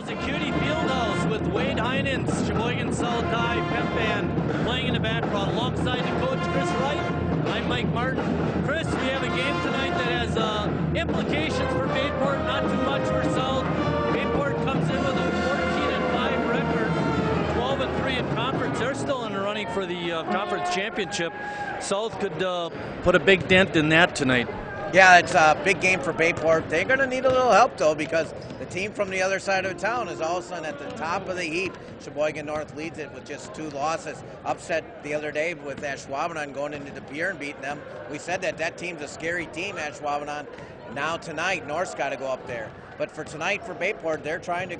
the Cutie Fieldhouse with Wade Heinens, Sheboygan South High Pep Band playing in the background alongside the coach Chris Wright. I'm Mike Martin. Chris, we have a game tonight that has implications for Bayport, not too much for South. Bayport comes in with a 14-5 record, 12-3 in conference. They're still in the running for the conference championship. South could put a big dent in that tonight. Yeah, it's a big game for Bayport. They're going to need a little help, though, because the team from the other side of town is all of a sudden at the top of the heap. Sheboygan North leads it with just 2 losses. Upset the other day with Ashwaubenon going into the Pier and beating them. We said that team's a scary team, Ashwaubenon. Now tonight, North's got to go up there. But for tonight, for Bayport, they're trying to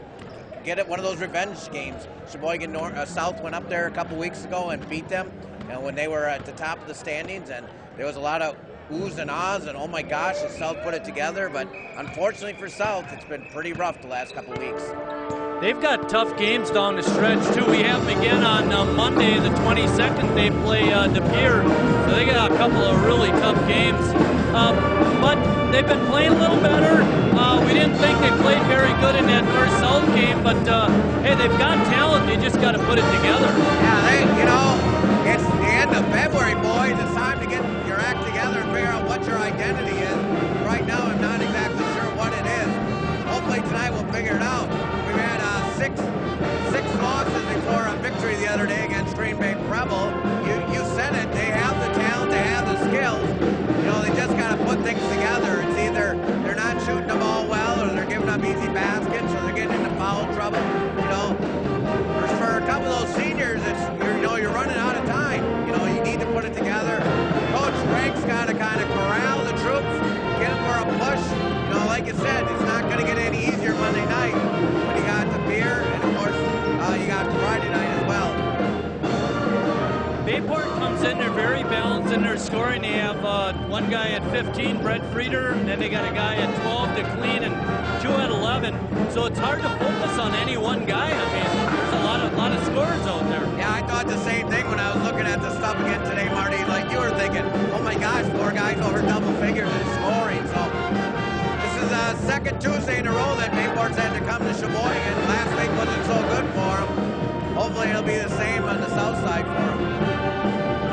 get it one of those revenge games. Sheboygan South went up there a couple weeks ago and beat them, and when they were at the top of the standings, and there was a lot of oohs and ahs, and oh my gosh, the South put it together. But unfortunately for South, it's been pretty rough the last couple weeks. They've got tough games down the stretch too. We have them again on Monday the 22nd. They play De Pere, so they got a couple of really tough games. But they've been playing a little better. We didn't think they played very good in that North-South game, but hey, they've got talent. They just got to put it together. Yeah, it's the end of February, boys. It's time to get your act together and figure out what your identity is. Right now, I'm not exactly sure what it is. Hopefully tonight we'll figure it out. We've had six losses before a victory the other day against Green Bay Preble. You said it. They have the talent. They have the skills. They just got to put things together. It's either they're not shooting the ball well, or they're giving up easy baskets, or they're getting into foul trouble. For a couple of those seniors, you're running out of time. You need to put it together. Coach Frank's got to kind of corral the troops, get them for a push. Like you said, it's not going to get any easier Monday night when you got the beer, and of course you got Friday night as well. Bayport comes in, they're very balanced in their scoring. They have one guy at 15, Brett Frieder, and then they got a guy at 12 to clean, and 2 at 11. So it's hard to focus on any one guy. I mean, there's a lot of scores out there. Yeah, I thought the same thing when I was looking at the stuff again today, Marty. Like you were thinking, oh my gosh, 4 guys over double figures in scoring. So this is the second Tuesday in a row that Bayport's had to come to Sheboygan. Last week wasn't so good for them. Hopefully it'll be the same on the south side for them.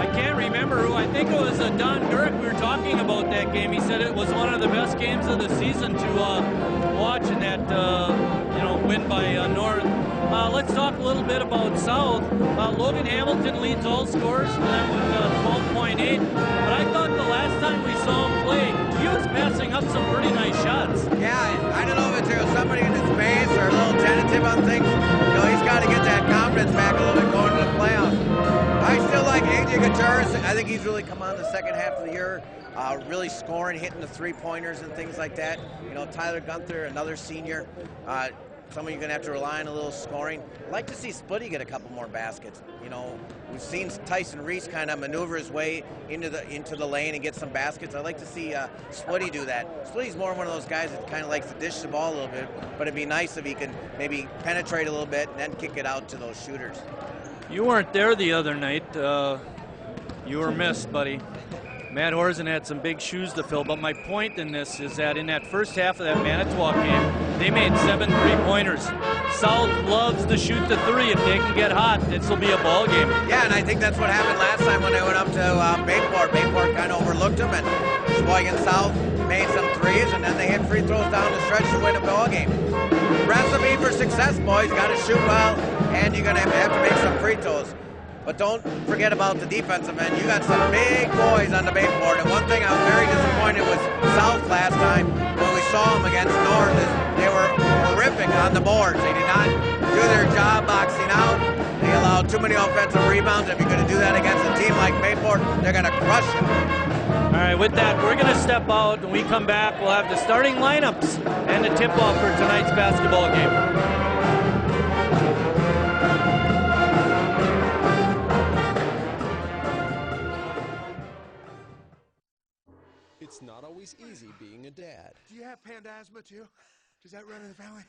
I can't remember who. I think it was Don Gurk. We were talking about that game. He said it was one of the best games of the season to watch in that win by North. Let's talk a little bit about South. Logan Hamilton leads all scorers for them with 12.8. But I thought the last time we saw him play, he was passing up some pretty nice shots. Yeah, I don't know if it's somebody in his face or a little tentative on things. He's got to get that confidence back a little bit going into the playoffs. I still like AJ Gutierrez. I think he's really come on the second half of the year, really scoring, hitting the 3-pointers and things like that. Tyler Gunther, another senior. Somebody you're going to have to rely on a little scoring. I'd like to see Splitty get a couple more baskets. We've seen Tyson Reese kind of maneuver his way into the lane and get some baskets. I'd like to see Splitty do that. Splitty's more one of those guys that kind of likes to dish the ball a little bit, but it'd be nice if he can maybe penetrate a little bit and then kick it out to those shooters. You weren't there the other night. You were missed, buddy. Matt Horzen had some big shoes to fill, but my point in this is that in that first half of that Manitowoc game, they made 7 3-pointers. South loves to shoot the 3. If they can get hot, this will be a ball game. Yeah, and I think that's what happened last time when they went up to Bayport. Bayport kind of overlooked them, and Sheboygan South made some 3s, and then they hit free throws down the stretch to win a ball game. Recipe for success, boys. Got to shoot well, and you're going to have to make some free throws. But don't forget about the defensive end. You got some big boys on the Bayport. And one thing I was very disappointed with South last time when we saw them against North is they were horrific on the boards. They did not do their job boxing out. They allowed too many offensive rebounds. If you're going to do that against a team like Bayport, they're going to crush you. All right, with that, we're going to step out. When we come back, we'll have the starting lineups and the tip-off for tonight's basketball game. It's not always easy being a dad. Do you have panda asthma too? Does that run in the family?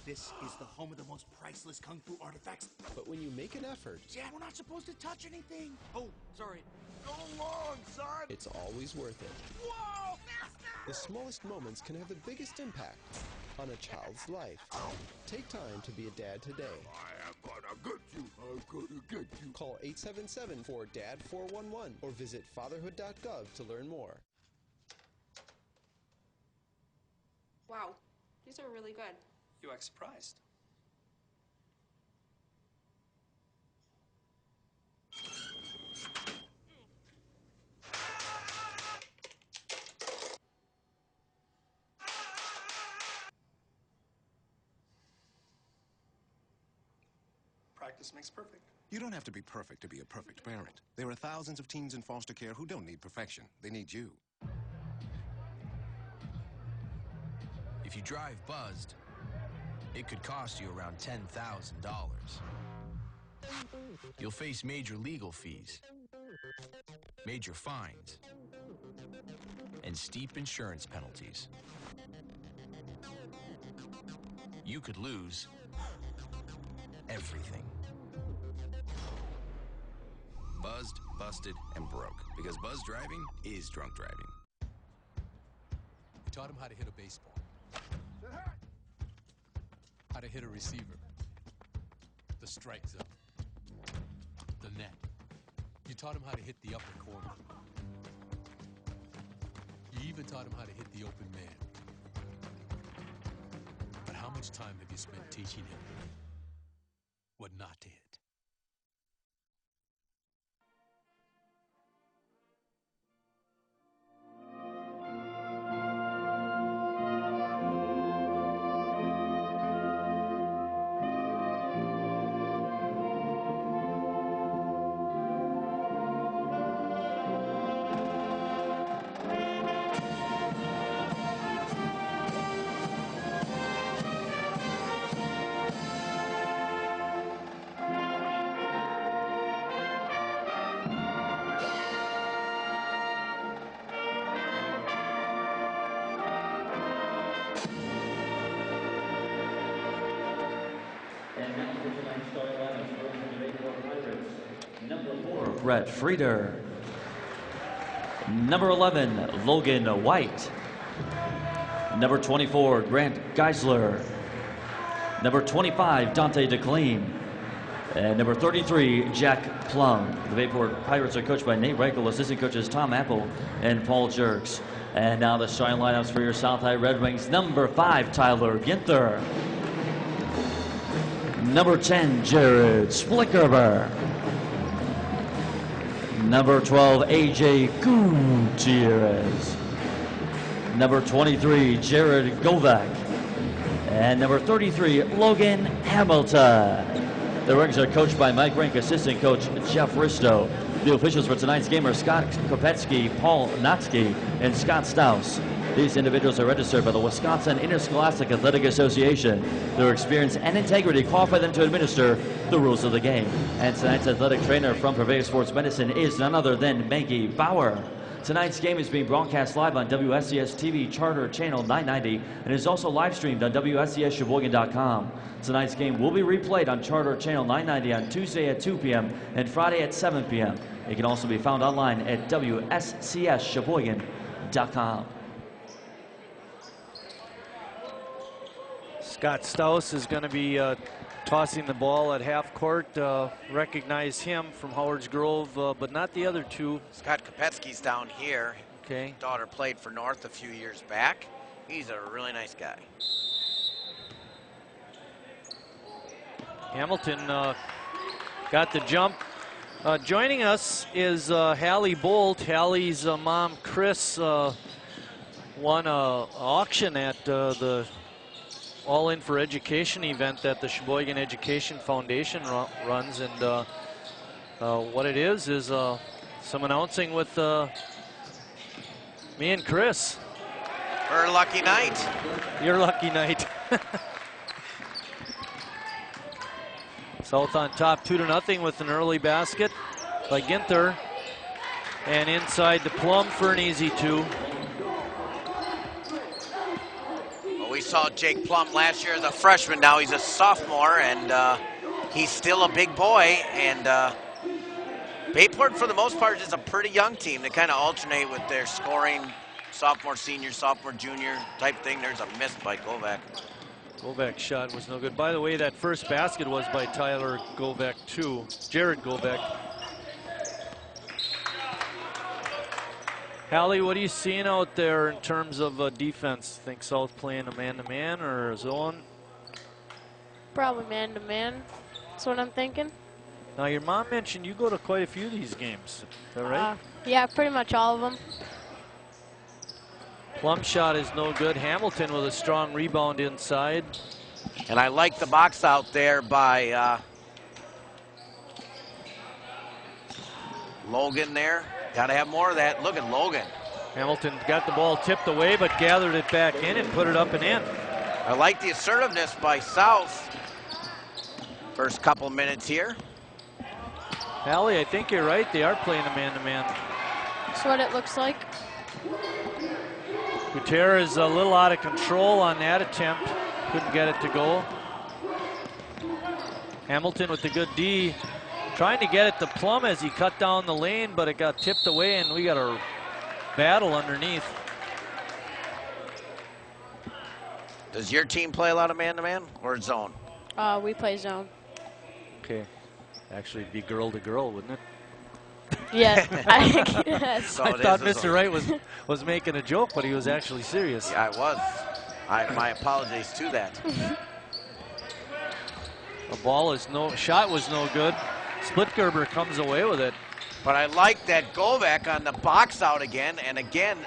This is the home of the most priceless kung fu artifacts. But when you make an effort, Dad, we're not supposed to touch anything. Oh, sorry. Go along, son. it's always worth it. Whoa, faster! The smallest moments can have the biggest impact. on a child's life. Take time to be a dad today. I am gonna get you. I'm gonna get you. Call 877-4DAD-411 or visit fatherhood.gov to learn more. Wow, these are really good. You act surprised. Practice makes perfect. You don't have to be perfect to be a perfect parent. There are thousands of teens in foster care who don't need perfection. They need you. If you drive buzzed, it could cost you around $10,000. You'll face major legal fees, major fines, and steep insurance penalties. You could lose everything. Buzzed, busted, and broke. Because buzz driving is drunk driving. We taught him how to hit a baseball, how to hit a receiver, the strike zone, the net. You taught him how to hit the upper corner. You even taught him how to hit the open man. But how much time have you spent teaching him what not to hit? Brett Frieder. Number 11, Logan White. Number 24, Grant Geisler. Number 25, Dante DeClean. And number 33, Jack Plum. The Bayport Pirates are coached by Nate Reichel, assistant coaches Tom Apple and Paul Jerks. And now the starting lineups for your South High Red Wings. Number 5, Tyler Ginther. Number 10, Jared Splickerber. Number 12, AJ Gutierrez. Number 23, Jared Govak. And number 33, Logan Hamilton. The Wings are coached by Mike Rink, assistant coach Jeff Risto. The officials for tonight's game are Scott Kopetsky, Paul Notsky, and Scott Staus. These individuals are registered by the Wisconsin Interscholastic Athletic Association. Their experience and integrity qualify them to administer the rules of the game. And tonight's athletic trainer from Purveyor Sports Medicine is none other than Maggie Bauer. Tonight's game is being broadcast live on WSCS TV Charter Channel 990 and is also live streamed on WSCSSheboygan.com. Tonight's game will be replayed on Charter Channel 990 on Tuesday at 2 p.m. and Friday at 7 p.m. It can also be found online at WSCSSheboygan.com. Scott Staus is going to be tossing the ball at half court. Recognize him from Howard's Grove, but not the other two. Scott Kopetsky's down here. Okay. Daughter played for North a few years back. He's a really nice guy. Hamilton got the jump. Joining us is Hallie Bolt. Hallie's mom, Chris, won an auction at the All In for Education event that the Sheboygan Education Foundation runs, and what it is some announcing with me and Chris. Her lucky night. Your lucky night. South on top 2-0 with an early basket by Ginther, and inside to Plum for an easy two. We saw Jake Plum last year as a freshman. Now he's a sophomore, and he's still a big boy. And Bayport, for the most part, is a pretty young team. They kind of alternate with their scoring sophomore, senior, sophomore, junior type thing. There's a miss by Govak. Govak's shot was no good. By the way, that first basket was by Tyler Govak too. Jared Govak. Hallie, what are you seeing out there in terms of defense? Think South playing a man-to-man or a zone? Probably man-to-man. That's what I'm thinking. Now, your mom mentioned you go to quite a few of these games. Is that right? Yeah, pretty much all of them. Plum shot is no good. Hamilton with a strong rebound inside. And I like the box out there by Logan there. Got to have more of that. Look at Logan. Hamilton got the ball tipped away, but gathered it back in and put it up and in. I like the assertiveness by South. First couple minutes here. Hallie, I think you're right. They are playing a man-to-man. That's what it looks like. Gutierrez a little out of control on that attempt. Couldn't get it to go. Hamilton with the good D. Trying to get it to Plum as he cut down the lane, but it got tipped away, and we got a battle underneath. Does your team play a lot of man-to-man or zone? We play zone. Okay. Actually, it'd be girl-to-girl, wouldn't it? Yeah. So I thought Mr. Wright was making a joke, but he was actually serious. Yeah, I was. My apologies to that. The ball is shot was no good. Splitgerber comes away with it. But I like that Govak on the box out again, and again,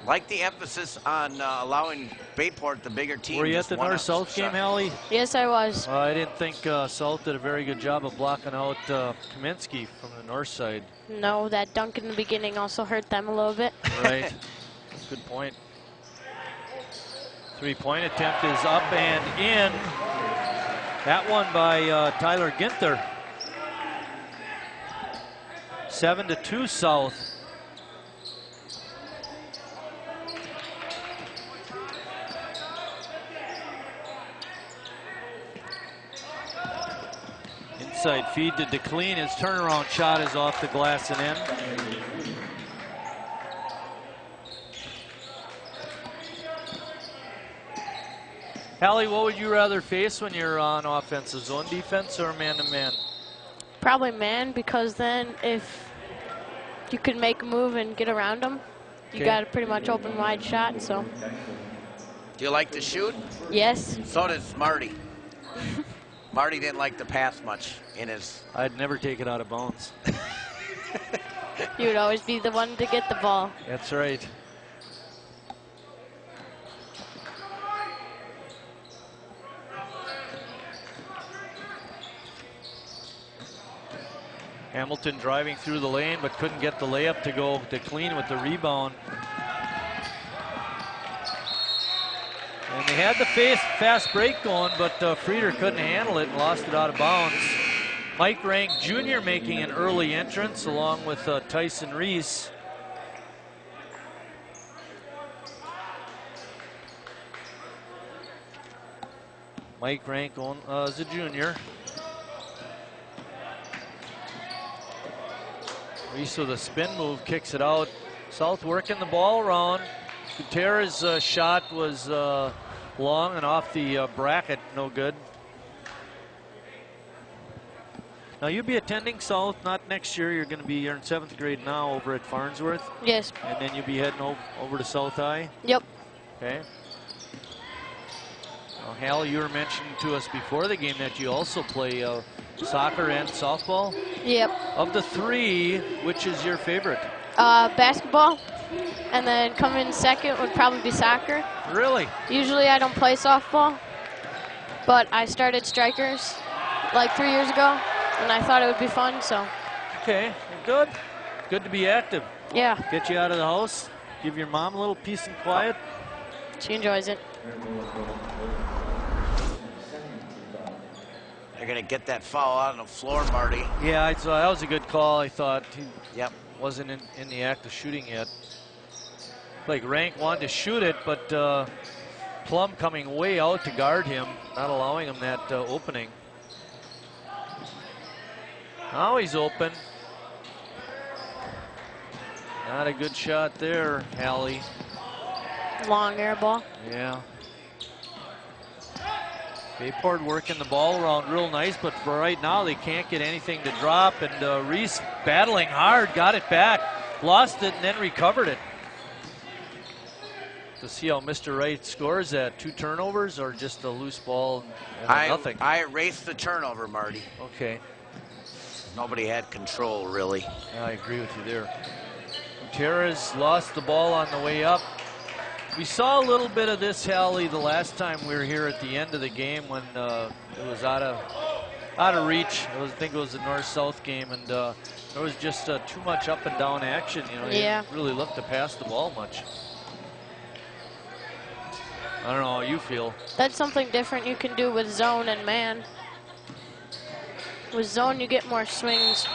like the emphasis on allowing Bayport, the bigger team. Were you at the North-South game, Hallie? Yes, I was. I didn't think South did a very good job of blocking out Kaminsky from the north side. No, that dunk in the beginning also hurt them a little bit. Right. Good point. Three-point attempt is up and in. That one by Tyler Ginther. 7-2 South. Inside feed to DeClean. His turnaround shot is off the glass and in. Hallie, what would you rather face when you're on offense, a zone defense or man-to-man? Probably man, because then if you can make a move and get around them, you got a pretty much open wide shot. So. Do you like to shoot? Yes. So does Marty. Marty didn't like to pass much in his. I'd never take it out of bounds. You would always be the one to get the ball. That's right. Hamilton driving through the lane, but couldn't get the layup to go to clean with the rebound. And they had the fast break going, but Frieder couldn't handle it and lost it out of bounds. Mike Rank Jr. making an early entrance along with Tyson Reese. Mike Rank as a junior. Reese with a spin move, kicks it out. South working the ball around. Gutierrez's shot was long and off the bracket, no good. Now you'll be attending South, not next year. You're in 7th grade now over at Farnsworth. Yes. And then you'll be heading over to South High. Yep. Okay. Well, Hal, you were mentioning to us before the game that you also play soccer and softball. Yep. Of the three, which is your favorite? Basketball, and then coming second would probably be soccer. Really? Usually I don't play softball, but I started strikers like 3 years ago, and I thought it would be fun, so. Okay, good. Good to be active. Yeah. Get you out of the house, give your mom a little peace and quiet. She enjoys it. They're going to get that foul out on the floor, Marty. Yeah, that was a good call, I thought. He wasn't in the act of shooting yet. Like Rank wanted to shoot it, but Plum coming way out to guard him, not allowing him that opening. Now he's open. Not a good shot there, Hallie. Long air ball. Yeah. Bayport working the ball around real nice, but for right now they can't get anything to drop. And Reese battling hard, got it back, lost it, and then recovered it. To see how Mr. Wright scores that, 2 turnovers or just a loose ball and nothing? I erased the turnover, Marty. Okay. Nobody had control, really. Yeah, I agree with you there. Gutierrez lost the ball on the way up. We saw a little bit of this, Hallie, the last time we were here at the end of the game when it was out of reach. I think it was a north-south game, and there was just too much up and down action. You know, they didn't really look to pass the ball much. I don't know how you feel. That's something different you can do with zone and man. With zone, you get more swings.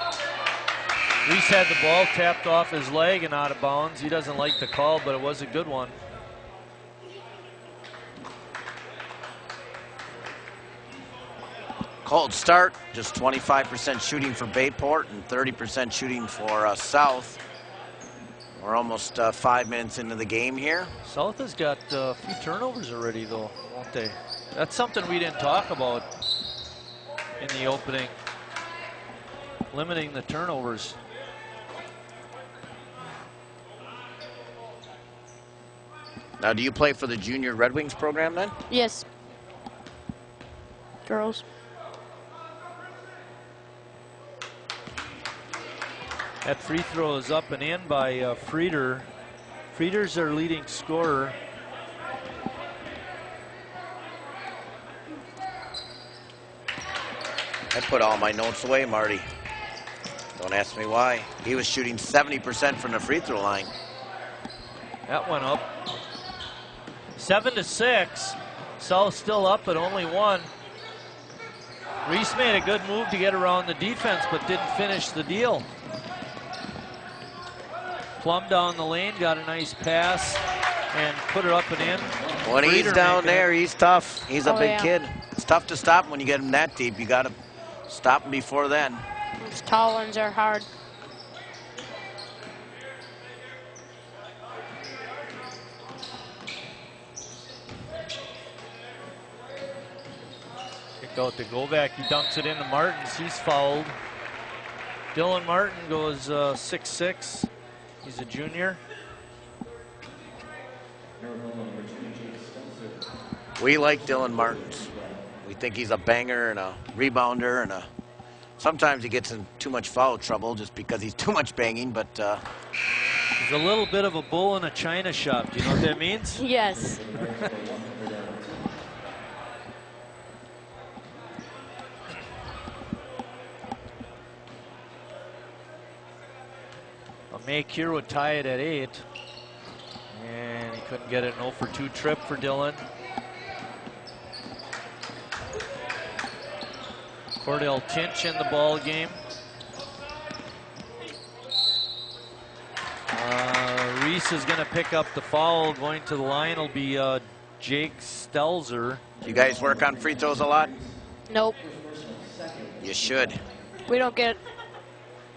Reese had the ball tapped off his leg and out of bounds. He doesn't like the call, but it was a good one. Cold start, just 25% shooting for Bayport and 30% shooting for South. We're almost 5 minutes into the game here. South has got a few turnovers already, though, won't they? That's something we didn't talk about in the opening. Limiting the turnovers. Now, do you play for the Junior Red Wings program then? Yes. Girls. That free throw is up and in by Frieder. Frieder's their leading scorer. I put all my notes away, Marty. Don't ask me why. He was shooting 70% from the free throw line. That went up. 7-6. South still up, but only 1. Reese made a good move to get around the defense, but didn't finish the deal. Plum down the lane, got a nice pass, and put it up and in. When he's down there, he's tough. He's a big kid. It's tough to stop him when you get him that deep. You got to stop him before then. Those tall ones are hard. Kick out to Govak. He dunks it into Martins. He's fouled. Dylan Martin goes 6'6". He's a junior. We like Dylan Martins. We think he's a banger and a rebounder, and sometimes he gets in too much foul trouble just because he's too much banging, but he's a little bit of a bull in a china shop. Do you know what that means? Yes. A make here would tie it at 8. And he couldn't get it. An 0-for-2 trip for Dylan. Cordell Tinch in the ball game. Reese is going to pick up the foul. Going to the line will be Jake Stelzer. You guys work on free throws a lot? Nope. You should. We don't get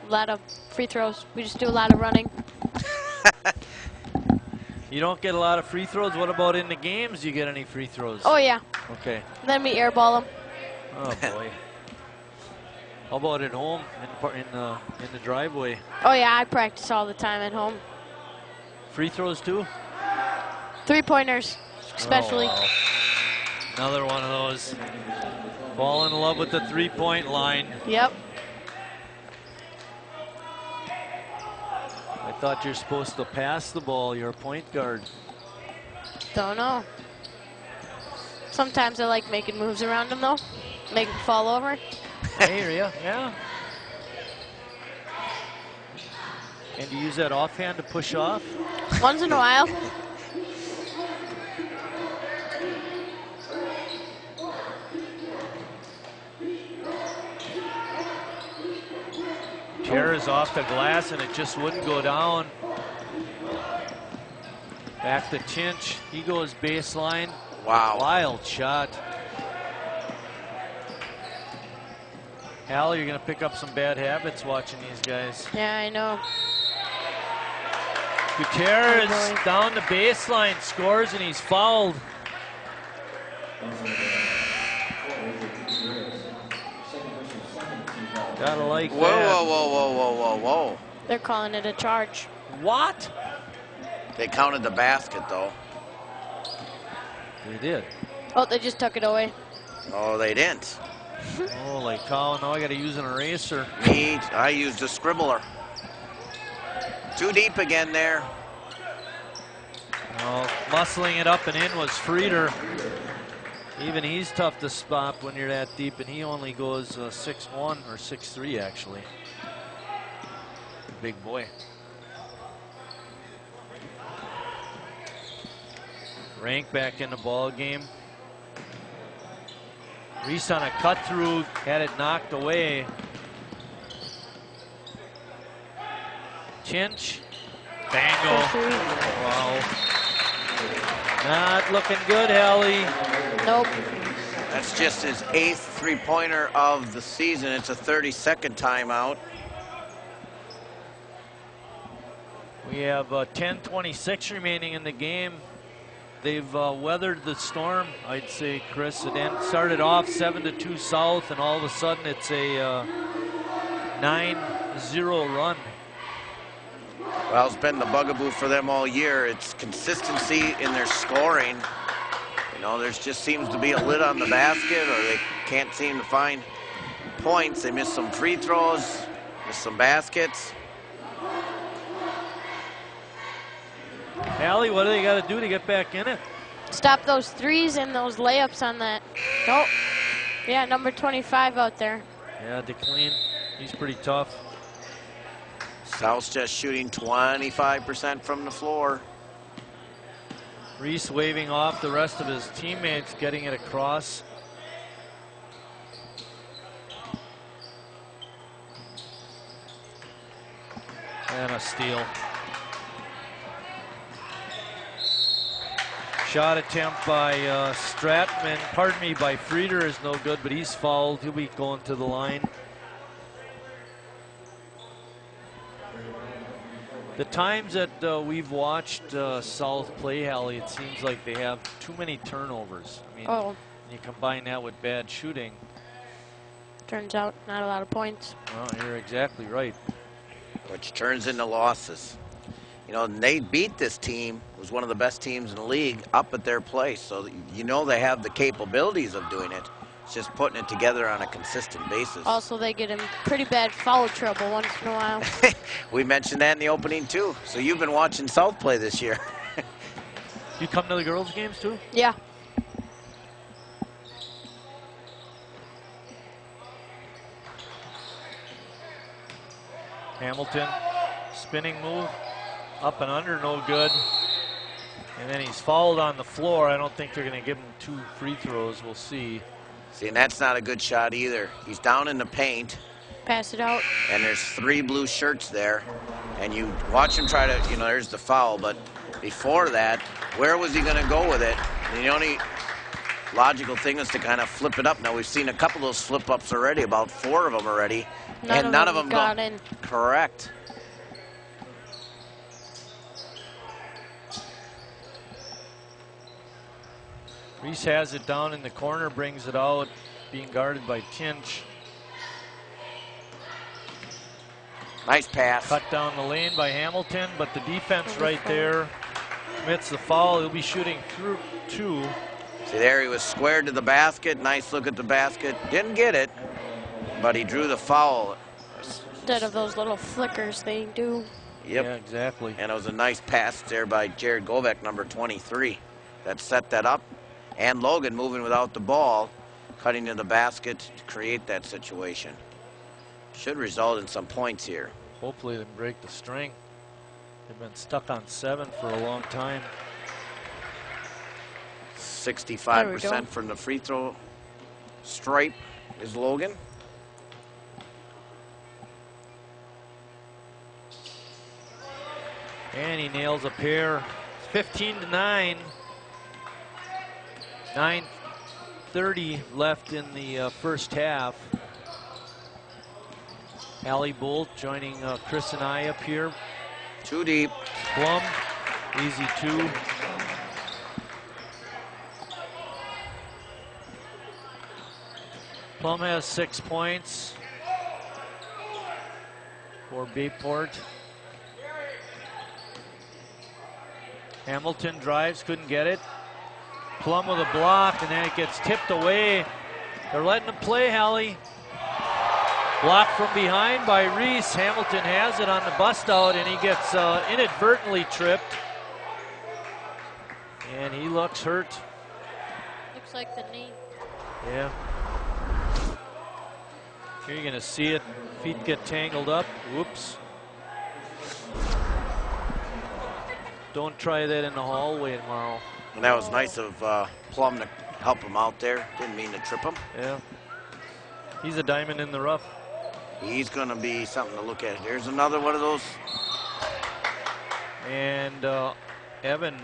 a lot of free throws. We just do a lot of running. You don't get a lot of free throws? What about in the games? Do you get any free throws? Oh, yeah. Okay. Then we airball them. Oh, boy. How about at home in the driveway? Oh, yeah, I practice all the time at home. Free throws, too? 3-pointers, especially. Oh, wow. Another one of those. Fall in love with the 3-point line. Yep. I thought you're supposed to pass the ball. You're a point guard. Don't know. Sometimes I like making moves around them, though. Make them fall over. I hear you, yeah. And you use that offhand to push off? Once in a while. Tara's off the glass and it just wouldn't go down. Back to Tinch. He goes baseline. Wow. Wild shot. Hal, you're going to pick up some bad habits watching these guys. Yeah, I know. Gutierrez down the baseline, scores, and he's fouled. Gotta like Whoa, that. whoa, whoa, whoa, whoa, whoa, whoa. They're calling it a charge. What? They counted the basket, though. They did. Oh, they just took it away. Oh, they didn't. Holy cow, now I gotta use an eraser. I used a scribbler. Too deep again there. Oh, muscling it up and in was Frieder. Even he's tough to spot when you're that deep, and he only goes 6'1" or 6'3" actually. Big boy. Rank back in the ball game. Reese on a cut through, had it knocked away. Chinch, bango. Wow. Not looking good, Hallie. Nope. That's just his 8th three-pointer of the season. It's a 30-second timeout. We have 10:26 remaining in the game. They've weathered the storm, I'd say, Chris. It started off 7-2 South, and all of a sudden it's a 9-0 run. Well, it's been the bugaboo for them all year. It's consistency in their scoring. You know, there just seems to be a lid on the basket, or they can't seem to find points. They miss some free throws, miss some baskets. Allie, what do they got to do to get back in it? Stop those threes and those layups on that. Oh, yeah, number 25 out there. Yeah, DeClean, he's pretty tough. South's just shooting 25% from the floor. Reese waving off the rest of his teammates, getting it across. And a steal. Shot attempt by Stratman, pardon me, by Frieder is no good, but he's fouled. He'll be going to the line. The times that we've watched South play, Hallie, it seems like they have too many turnovers. I mean, you combine that with bad shooting. Turns out not a lot of points. Well, you're exactly right. Which turns into losses. You know, they beat this team. It was one of the best teams in the league up at their place. So, you know, they have the capabilities of doing it. It's just putting it together on a consistent basis. Also, they get in pretty bad foul trouble once in a while. We mentioned that in the opening, too. So you've been watching South play this year. You come to the girls' games, too? Yeah. Hamilton, spinning move. Up and under, no good. And then he's fouled on the floor. I don't think they're going to give him 2 free throws. We'll see. See, and that's not a good shot either. He's down in the paint. Pass it out. And there's 3 blue shirts there. And you watch him try to, you know, there's the foul. But before that, where was he going to go with it? And the only logical thing is to kind of flip it up. Now, we've seen a couple of those flip-ups already, about 4 of them already. None of them got in. Correct. Reese has it down in the corner, brings it out, being guarded by Tinch. Nice pass. Cut down the lane by Hamilton, but the defense right there commits the foul. He'll be shooting through 2. See there, he was squared to the basket. Nice look at the basket. Didn't get it, but he drew the foul. Instead of those little flickers they do. Yep. Yeah, exactly. And it was a nice pass there by Jared Govek, number 23. That set that up. And Logan moving without the ball, cutting to the basket to create that situation. Should result in some points here. Hopefully they break the string. They've been stuck on 7 for a long time. 65% from the free throw stripe is Logan. And he nails a pair. 15-9. 9:30 left in the first half. Allie Bolt joining Chris and I up here. Too deep. Plum, easy 2. Plum has 6 points for Bayport. Hamilton drives, couldn't get it. Plum with a block, and then it gets tipped away. They're letting him play, Hallie. Blocked from behind by Reese. Hamilton has it on the bust out, and he gets inadvertently tripped. And he looks hurt. Looks like the knee. Yeah. Here you're gonna see it. Feet get tangled up. Whoops. Don't try that in the hallway tomorrow. And that was nice of Plum to help him out there. Didn't mean to trip him. Yeah. He's a diamond in the rough. He's going to be something to look at. There's another one of those. And Evan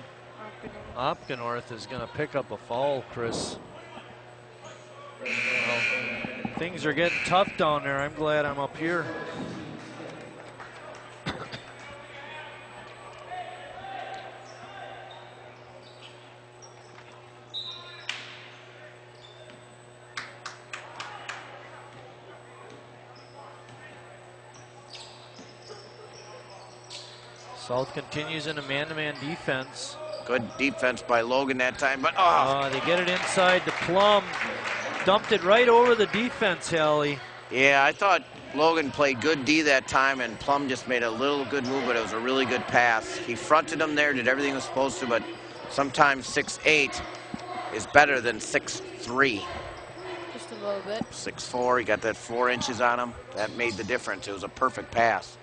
Opgenorth is going to pick up a foul, Chris. Well, things are getting tough down there. I'm glad I'm up here. South continues in a man-to-man defense. Good defense by Logan that time, but they get it inside to Plum. Dumped it right over the defense, Hallie. Yeah, I thought Logan played good D that time, and Plum just made a little good move, but it was a really good pass. He fronted him there, did everything he was supposed to, but sometimes 6'8" is better than 6'3". Just a little bit. 6'4", he got that 4 inches on him. That made the difference. It was a perfect pass.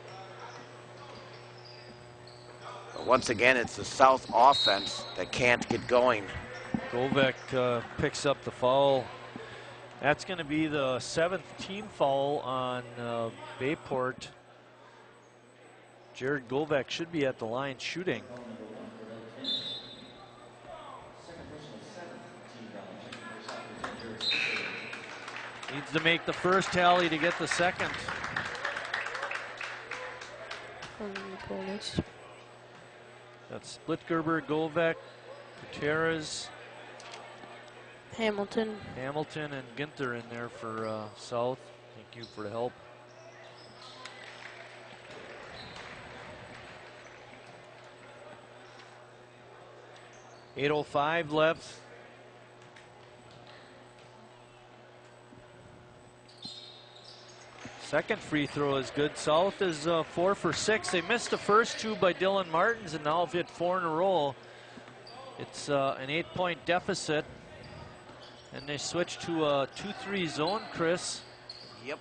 Once again, it's the South offense that can't get going. Govek picks up the foul. That's going to be the 7th team foul on Bayport. Jared Govek should be at the line shooting. Needs to make the first tally to get the second. That's Splitgerber, Govek, Gutierrez, Hamilton, and Ginther in there for South. Thank you for the help. .805 left. Second free throw is good. South is 4 for 6. They missed the first 2 by Dylan Martins and now have hit 4 in a row. It's an 8-point deficit. And they switch to a 2-3 zone, Chris. Yep.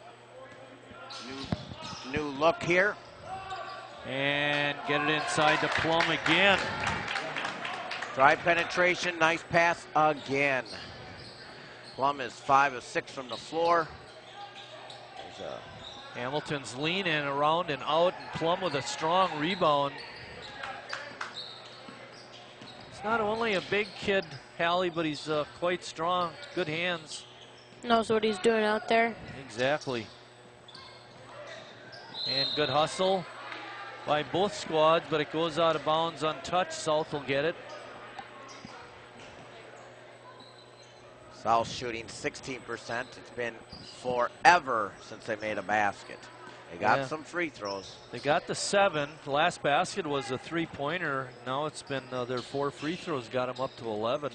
New look here. And get it inside to Plum again. Drive penetration, nice pass again. Plum is 5 of 6 from the floor. Hamilton's leaning around and out, and Plum with a strong rebound. He's not only a big kid, Hallie, but he's quite strong. Good hands. Knows what he's doing out there. Exactly. And good hustle by both squads, but it goes out of bounds untouched. South will get it. South shooting 16%. It's been forever since they made a basket. They got some free throws. They got the 7. The last basket was a 3-pointer. Now it's been their 4 free throws got them up to 11.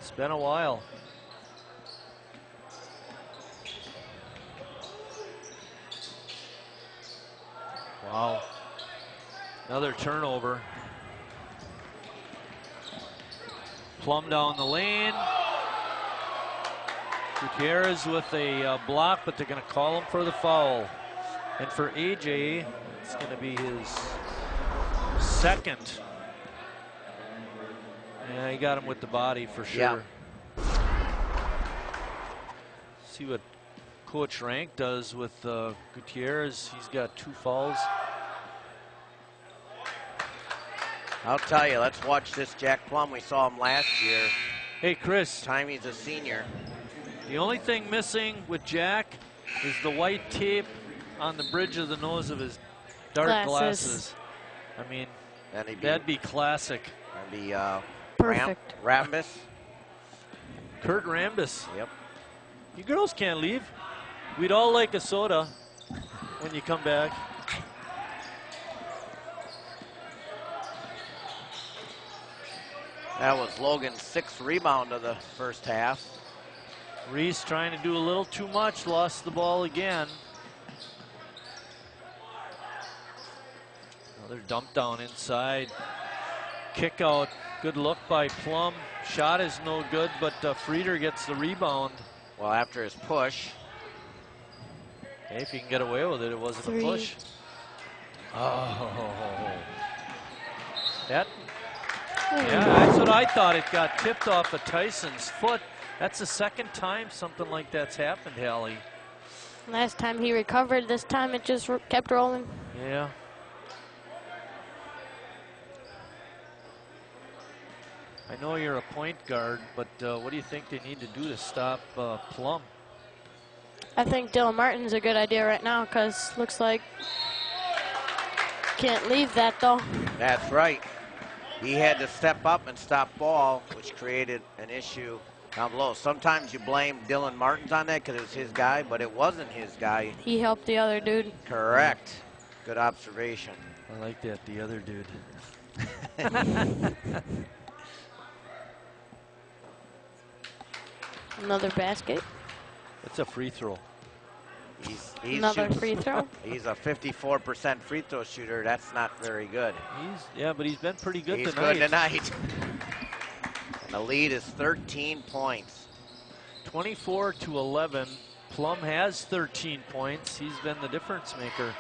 It's been a while. Wow. Another turnover. Plum down the lane. Gutierrez with a block, but they're going to call him for the foul. And for AJ, it's going to be his second. Yeah, he got him with the body for sure. Yeah. See what Coach Rank does with Gutierrez. He's got 2 fouls. I'll tell you, let's watch this Jack Plum. We saw him last year. Hey, Chris. Time he's a senior. The only thing missing with Jack is the white tape on the bridge of the nose of his dark glasses. I mean, that'd be classic. That'd be Perfect. Rambus. Kurt Rambus. Yep. You girls can't leave. We'd all like a soda when you come back. That was Logan's 6th rebound of the first half. Reese trying to do a little too much, lost the ball again. Another dump down inside. Kick out, good look by Plum. Shot is no good, but Frieder gets the rebound. Well, after his push. Hey, if you can get away with it, it wasn't a push. Oh. That, yeah, that's what I thought. It got tipped off of Tyson's foot. That's the second time something like that's happened, Hallie. Last time he recovered, this time it just kept rolling. Yeah. I know you're a point guard, but what do you think they need to do to stop Plum? I think Dylan Martin's a good idea right now because looks like can't leave that though. That's right. He had to step up and stop ball, which created an issue down below. Sometimes you blame Dylan Martins on that because it was his guy, but it wasn't his guy. He helped the other dude. Correct. Good observation. I like that, the other dude. Another basket. It's a free throw. He's another free throw. He's a 54% free throw shooter. That's not very good. Yeah, but he's been pretty good he's tonight. Good tonight. And the lead is 13 points. 24-11. Plum has 13 points. He's been the difference maker.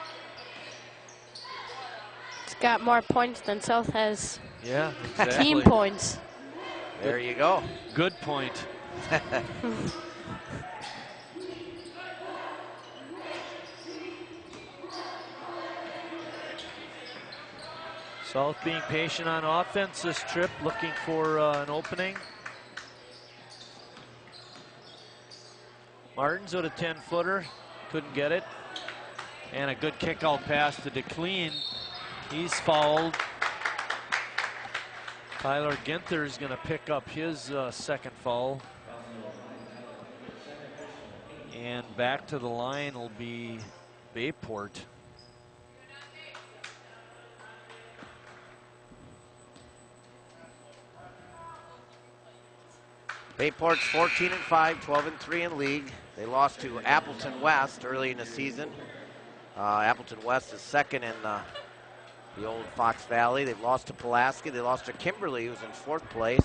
He's got more points than South has. Yeah, exactly. Team points. There you go. Good point. South being patient on offense this trip, looking for an opening. Martins with a 10-footer, couldn't get it. And a good kick-out pass to DeClean. He's fouled. Tyler Ginther is going to pick up his second foul. And back to the line will be Bayport. Bayport's 14-5, 12-3 in league. They lost to Appleton West early in the season. Appleton West is second in the old Fox Valley. They've lost to Pulaski. They lost to Kimberly, who's in 4th place.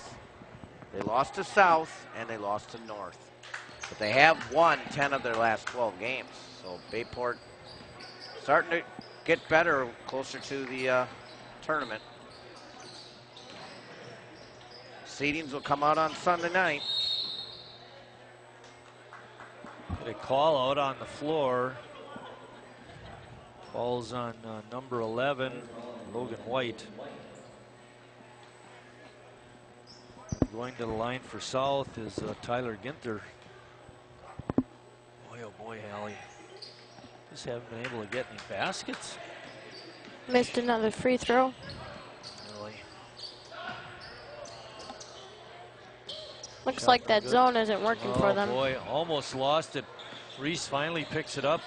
They lost to South, and they lost to North. But they have won 10 of their last 12 games. So Bayport starting to get better closer to the tournament. Seedings will come out on Sunday night. Get a call out on the floor. Falls on number 11, Logan White. Going to the line for South is Tyler Ginther. Boy, oh boy, Hallie. Just haven't been able to get any baskets. Missed another free throw. Really. Looks like that zone isn't working for them. Oh boy, almost lost it. Reese finally picks it up.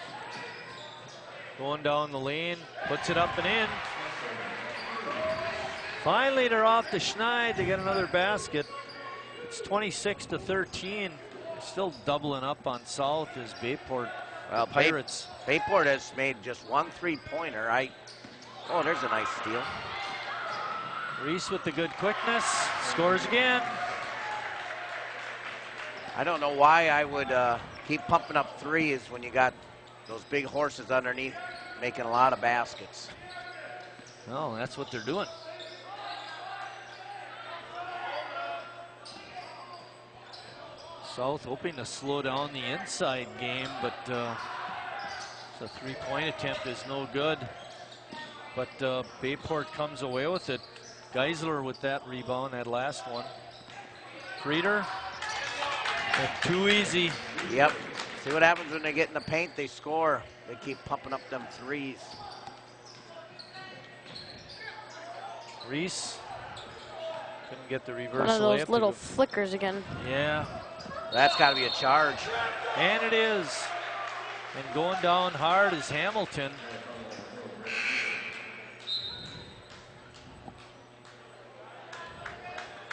Going down the lane, puts it up and in. Finally, they're off the schneid. They get another basket. It's 26-13. Still doubling up on South as Bayport Pirates. Bayport has made just one three-pointer. Oh, there's a nice steal. Reese with the good quickness, scores again. I don't know why I would keep pumping up threes when you got those big horses underneath making a lot of baskets. Oh, that's what they're doing. South hoping to slow down the inside game, but the three-point attempt is no good. But Bayport comes away with it. Geisler with that rebound, that last one. Frieder, too easy. Yep. See what happens when they get in the paint, they score. They keep pumping up them threes. Reese couldn't get the reversal. One of those little flickers again. Yeah. That's got to be a charge. And it is. And going down hard is Hamilton.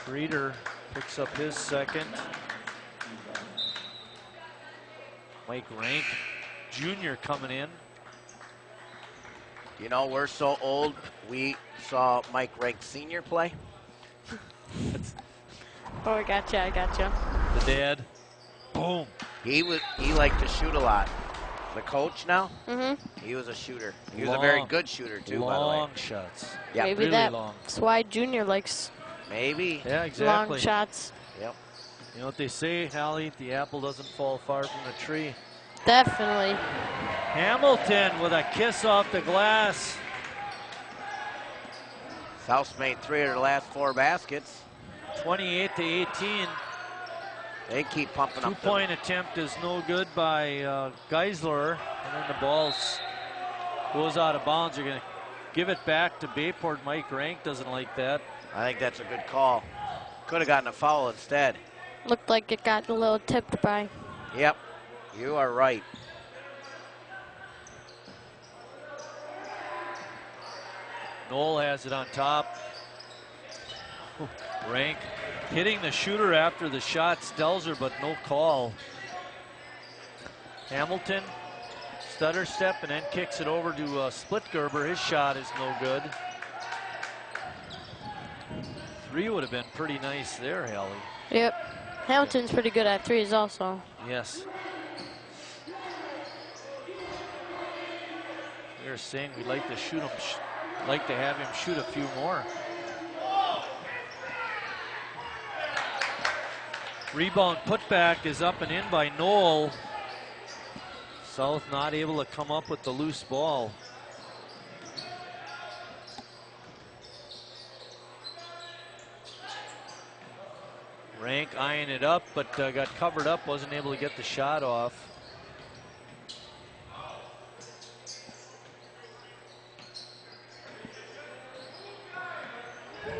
Reeder picks up his second. Mike Rank Jr. coming in. You know, we're so old, we saw Mike Rank Sr. play. Oh, I gotcha. The dad. Boom. He liked to shoot a lot. The coach now, Mm-hmm. he was a shooter. He was a very good shooter, too, by the way. Long shots. Yeah, Maybe really that's long. why Junior likes Maybe. Yeah, exactly. long shots. Yep. You know what they say, Hallie? The apple doesn't fall far from the tree. Definitely. Hamilton with a kiss off the glass. South's made 3 of their last 4 baskets. 28-18. They keep pumping up. Two-point attempt is no good by Geisler, and then the ball goes out of bounds. They're going to give it back to Bayport. Mike Rank doesn't like that. I think that's a good call. Could have gotten a foul instead. Looked like it got a little tipped by. Yep, you are right. Knoll has it on top. Rank hitting the shooter after the shot. Stelzer, but no call. Hamilton, stutter step, and then kicks it over to Splitgerber. His shot is no good. 3 would have been pretty nice there, Hallie. Yep. Hamilton's pretty good at threes also. Yes. We were saying we'd like to shoot him, like to have him shoot a few more. Rebound putback is up and in by Knoll. South not able to come up with the loose ball. Rank eyeing it up, but got covered up, wasn't able to get the shot off.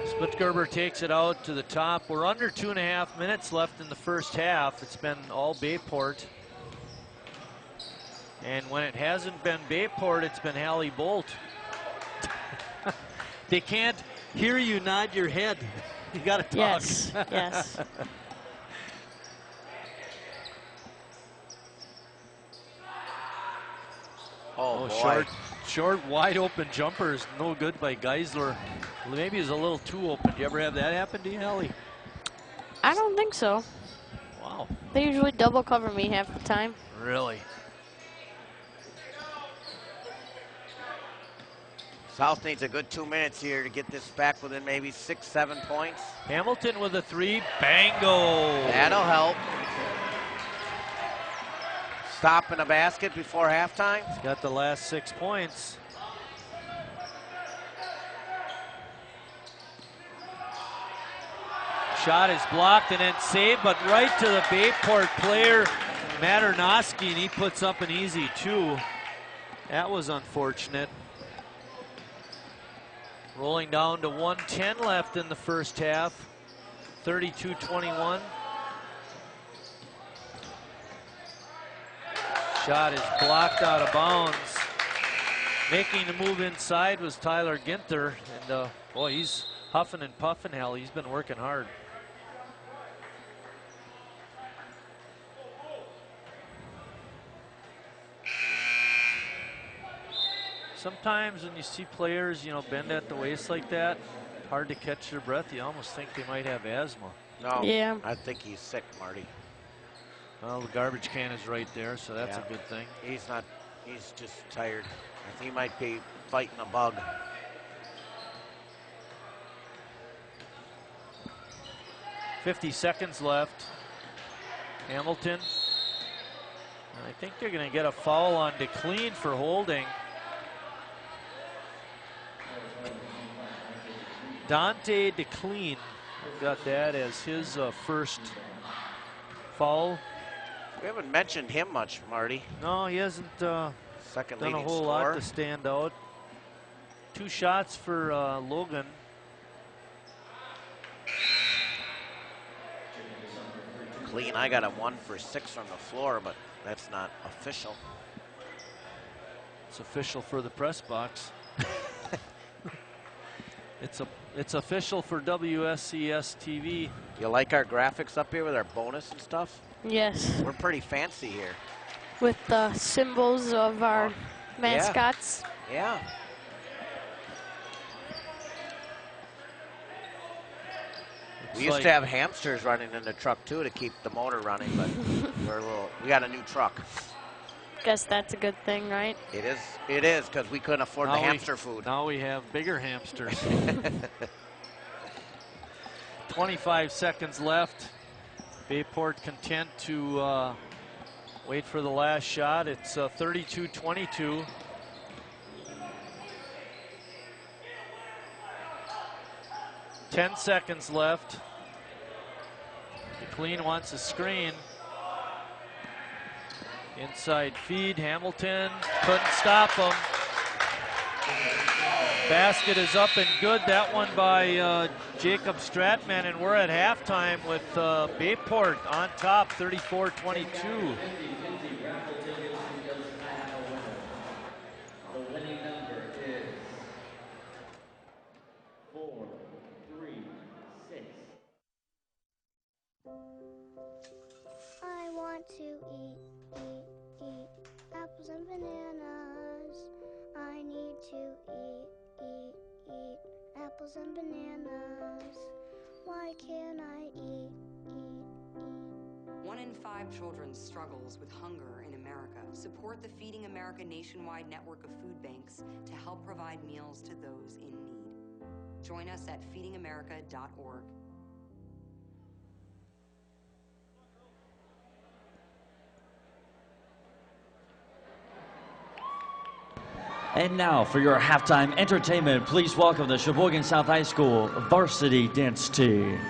Splitgerber takes it out to the top. We're under 2.5 minutes left in the first half. It's been all Bayport. And when it hasn't been Bayport, it's been Hallie Bolt. They can't hear you nod your head. You got to talk. Yes, yes. Oh, boy. Short, wide open jumper is no good by Geisler. Maybe he's a little too open. Do you ever have that happen to you, Hallie? I don't think so. Wow. They usually double cover me half the time. Really? South needs a good 2 minutes here to get this back within maybe 6-7 points. Hamilton with a 3. Bango. That'll help. Stopping a basket before halftime. He's got the last 6 points. Shot is blocked and then saved, but right to the Bayport player, Maternoski, and he puts up an easy 2. That was unfortunate. Rolling down to 1:10 left in the first half. 32-21. Shot is blocked out of bounds. Making the move inside was Tyler Ginther. And boy, he's huffing and puffing, Hallie. He's been working hard. Sometimes when you see players, you know, bend at the waist like that, hard to catch their breath. You almost think they might have asthma. No, yeah. I think he's sick, Marty. Well, the garbage can is right there, so that's Yeah. a good thing. He's not, he's just tired. I think he might be fighting a bug. .50 seconds left. Hamilton. I think they're going to get a foul on DeClean for holding. Dante DeClean got that as his first foul. We haven't mentioned him much, Marty. No, he hasn't Second done a leading whole scorer. lot to stand out. 2 shots for Logan. clean. I got a 1 for 6 from the floor, but that's not official. It's official for the press box. It's official for WSCS TV. You like our graphics up here with our bonus and stuff? Yes. We're pretty fancy here. With the symbols of our mascots. Yeah. We used to have hamsters running in the truck too to keep the motor running, but we got a new truck. Guess that's a good thing, right? It is, because we couldn't afford the hamster food. Now we have bigger hamsters. 25 seconds left. Bayport content to wait for the last shot. It's 32-22. Ten seconds left. McLean wants a screen. Inside feed, Hamilton couldn't stop him. Basket is up and good. That one by Jacob Stratman, and we're at halftime with Bayport on top, 34-22. I want to eat apples and bananas. I need to eat apples and bananas. Why can't I eat? 1 in 5 children struggles with hunger in America. Support the Feeding America nationwide network of food banks to help provide meals to those in need. Join us at feedingamerica.org. And now for your halftime entertainment, please welcome the Sheboygan South High School varsity dance team.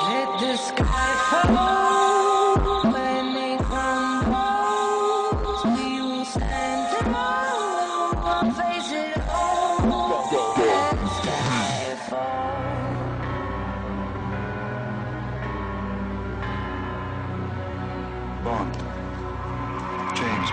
Let the sky fall when it crumbles. We will stand tall, face it all. Let the sky fall. Bond. James.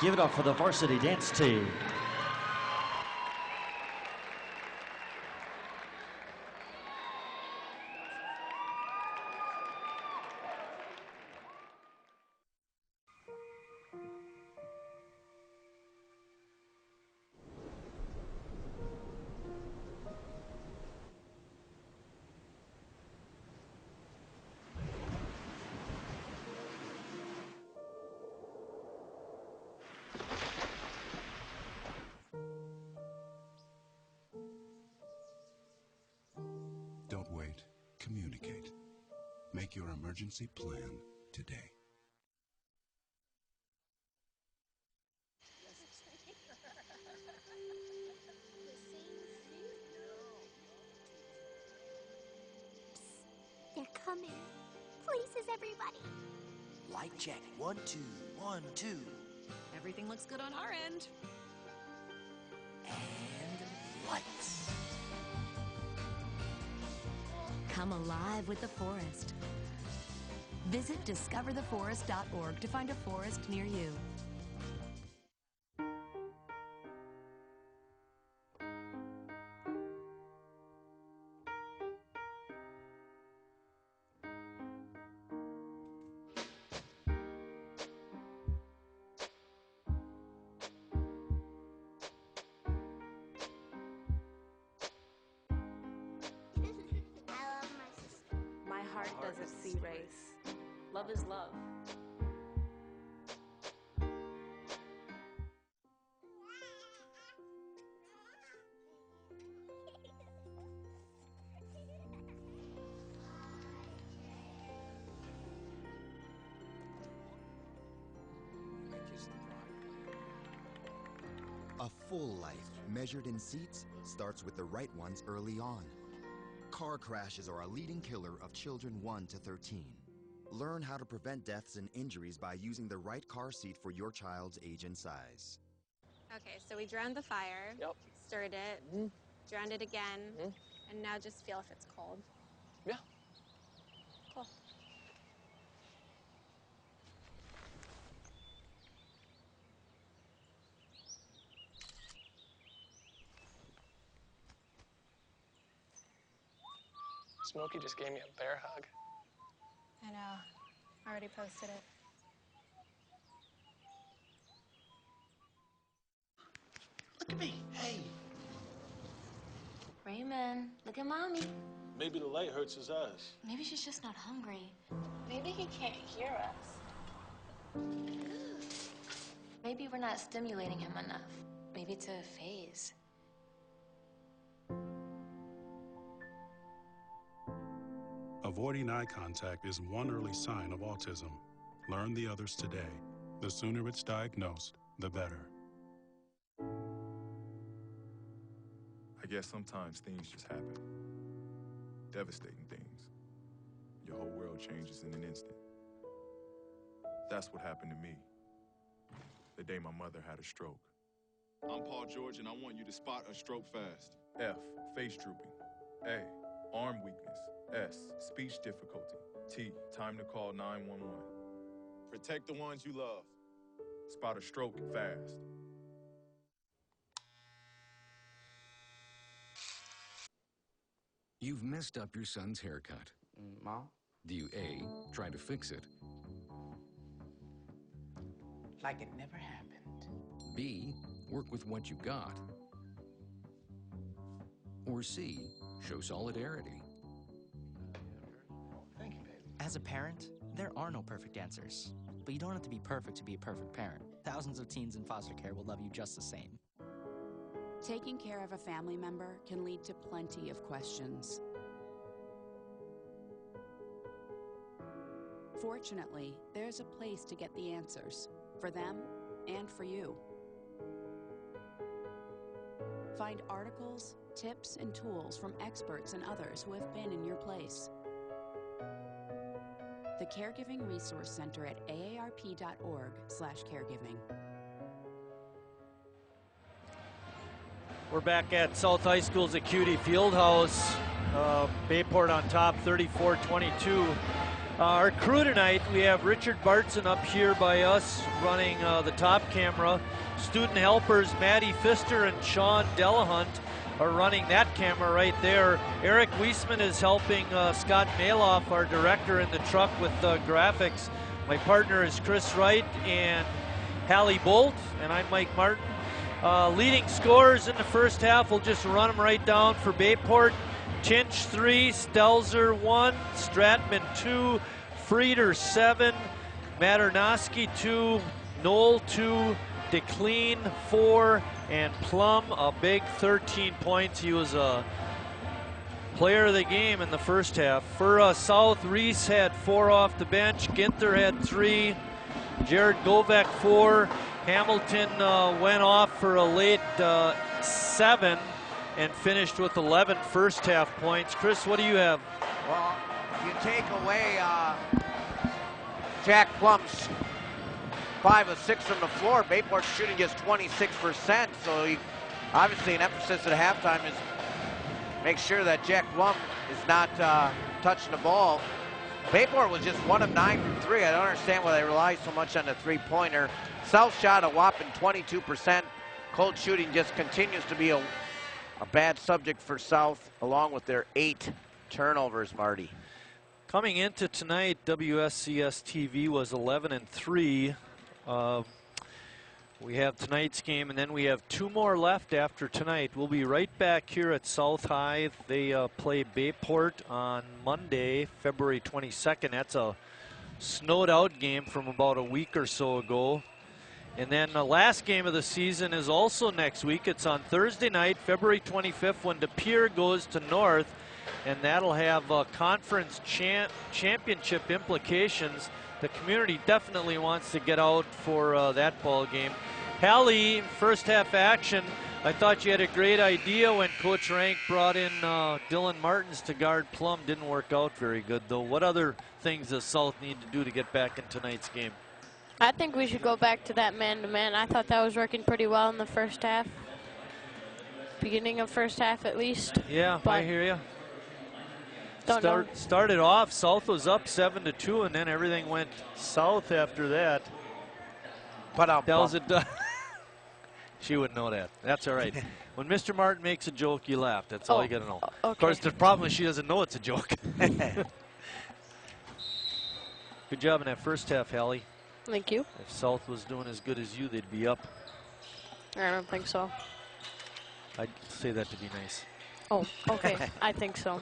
Give it up for the varsity dance team. Don't wait. Communicate. Make your emergency plan today. They're coming. Places, everybody. Light check. 1, 2, 1, 2. Everything looks good on our end. And lights. Come alive with the forest. Visit discovertheforest.org to find a forest near you. My heart doesn't see race. Love is love. A full life, measured in seats, starts with the right ones early on. Car crashes are a leading killer of children 1 to 13. Learn how to prevent deaths and injuries by using the right car seat for your child's age and size. Okay, so we drowned the fire, stirred it, drowned it again, and now just feel if it's cold. Yeah. Cool. Smokey just gave me a bear hug. I know. I already posted it. Look at me. Hey. Raymond, look at Mommy. Maybe the light hurts his eyes. Maybe she's just not hungry. Maybe he can't hear us. Maybe we're not stimulating him enough. Maybe it's a phase. Avoiding eye contact is one early sign of autism. Learn the others today. The sooner it's diagnosed, the better. I guess sometimes things just happen. Devastating things. Your whole world changes in an instant. That's what happened to me the day my mother had a stroke. I'm Paul George, and I want you to spot a stroke fast. F, face drooping. A, arm weakness. S, speech difficulty. T, time to call 911. Protect the ones you love. Spot a stroke fast. You've messed up your son's haircut. Mom? Do you A, try to fix it? Like it never happened. B, work with what you got? Or C, show solidarity? Thank you, baby. As a parent, there are no perfect answers. But you don't have to be perfect to be a perfect parent. Thousands of teens in foster care will love you just the same. Taking care of a family member can lead to plenty of questions. Fortunately, there's a place to get the answers, for them and for you. Find articles, tips, and tools from experts and others who have been in your place. The Caregiving Resource Center at aarp.org/caregiving. We're back at South High School's Acuity Fieldhouse. Bayport on top, 34-22. Our crew tonight, we have Richard Bartson up here by us running the top camera. Student helpers Maddie Pfister and Sean Delahunt are running that camera right there. Eric Wiesman is helping Scott Maloff, our director, in the truck with graphics. My partner is Chris Wright and Hallie Bolt, and I'm Mike Martin. Leading scorers in the first half, we'll just run them right down for Bayport. Chinch 3, Stelzer 1, Stratman 2, Frieder 7, Maternoski 2, Knoll 2, DeClean 4, and Plum a big 13 points. He was a player of the game in the first half. For South, Reese had 4 off the bench, Ginther had 3, Jared Govek 4, Hamilton went off for a late 7 and finished with 11 first half points. Chris, what do you have? Well, you take away Jack Plum's 5 of 6 from the floor. Bayport's shooting just 26%, so obviously an emphasis at halftime is make sure that Jack Plum is not touching the ball. Bayport was just 1 of 9 from 3. I don't understand why they rely so much on the three-pointer. South shot a whopping 22%. Cold shooting just continues to be a bad subject for South, along with their 8 turnovers, Marty. Coming into tonight, WSCS TV was 11-3. We have tonight's game, and then we have 2 more left after tonight. We'll be right back here at South High. They play Bayport on Monday, February 22nd. That's a snowed out game from about a week or so ago. And then the last game of the season is also next week. It's on Thursday night, February 25th, when De Pere goes to North, and that'll have conference championship implications. The community definitely wants to get out for that ball game. Hallie, first half action. I thought you had a great idea when Coach Rank brought in Dylan Martins to guard Plum. Didn't work out very good, though. What other things does South need to do to get back in tonight's game? I think we should go back to that man-to-man. I thought that was working pretty well in the first half. Beginning of first half, at least. Yeah, but I hear you. Started off, South was up 7-2, and then everything went south after that. But that was it. She wouldn't know that. That's all right. When Mr. Martin makes a joke, you laugh. That's all you got to know. Okay. Of course, the problem is she doesn't know it's a joke. Good job in that first half, Hallie. Thank you. If South was doing as good as you, they'd be up. I don't think so. I'd say that to be nice. Oh, okay. I think so.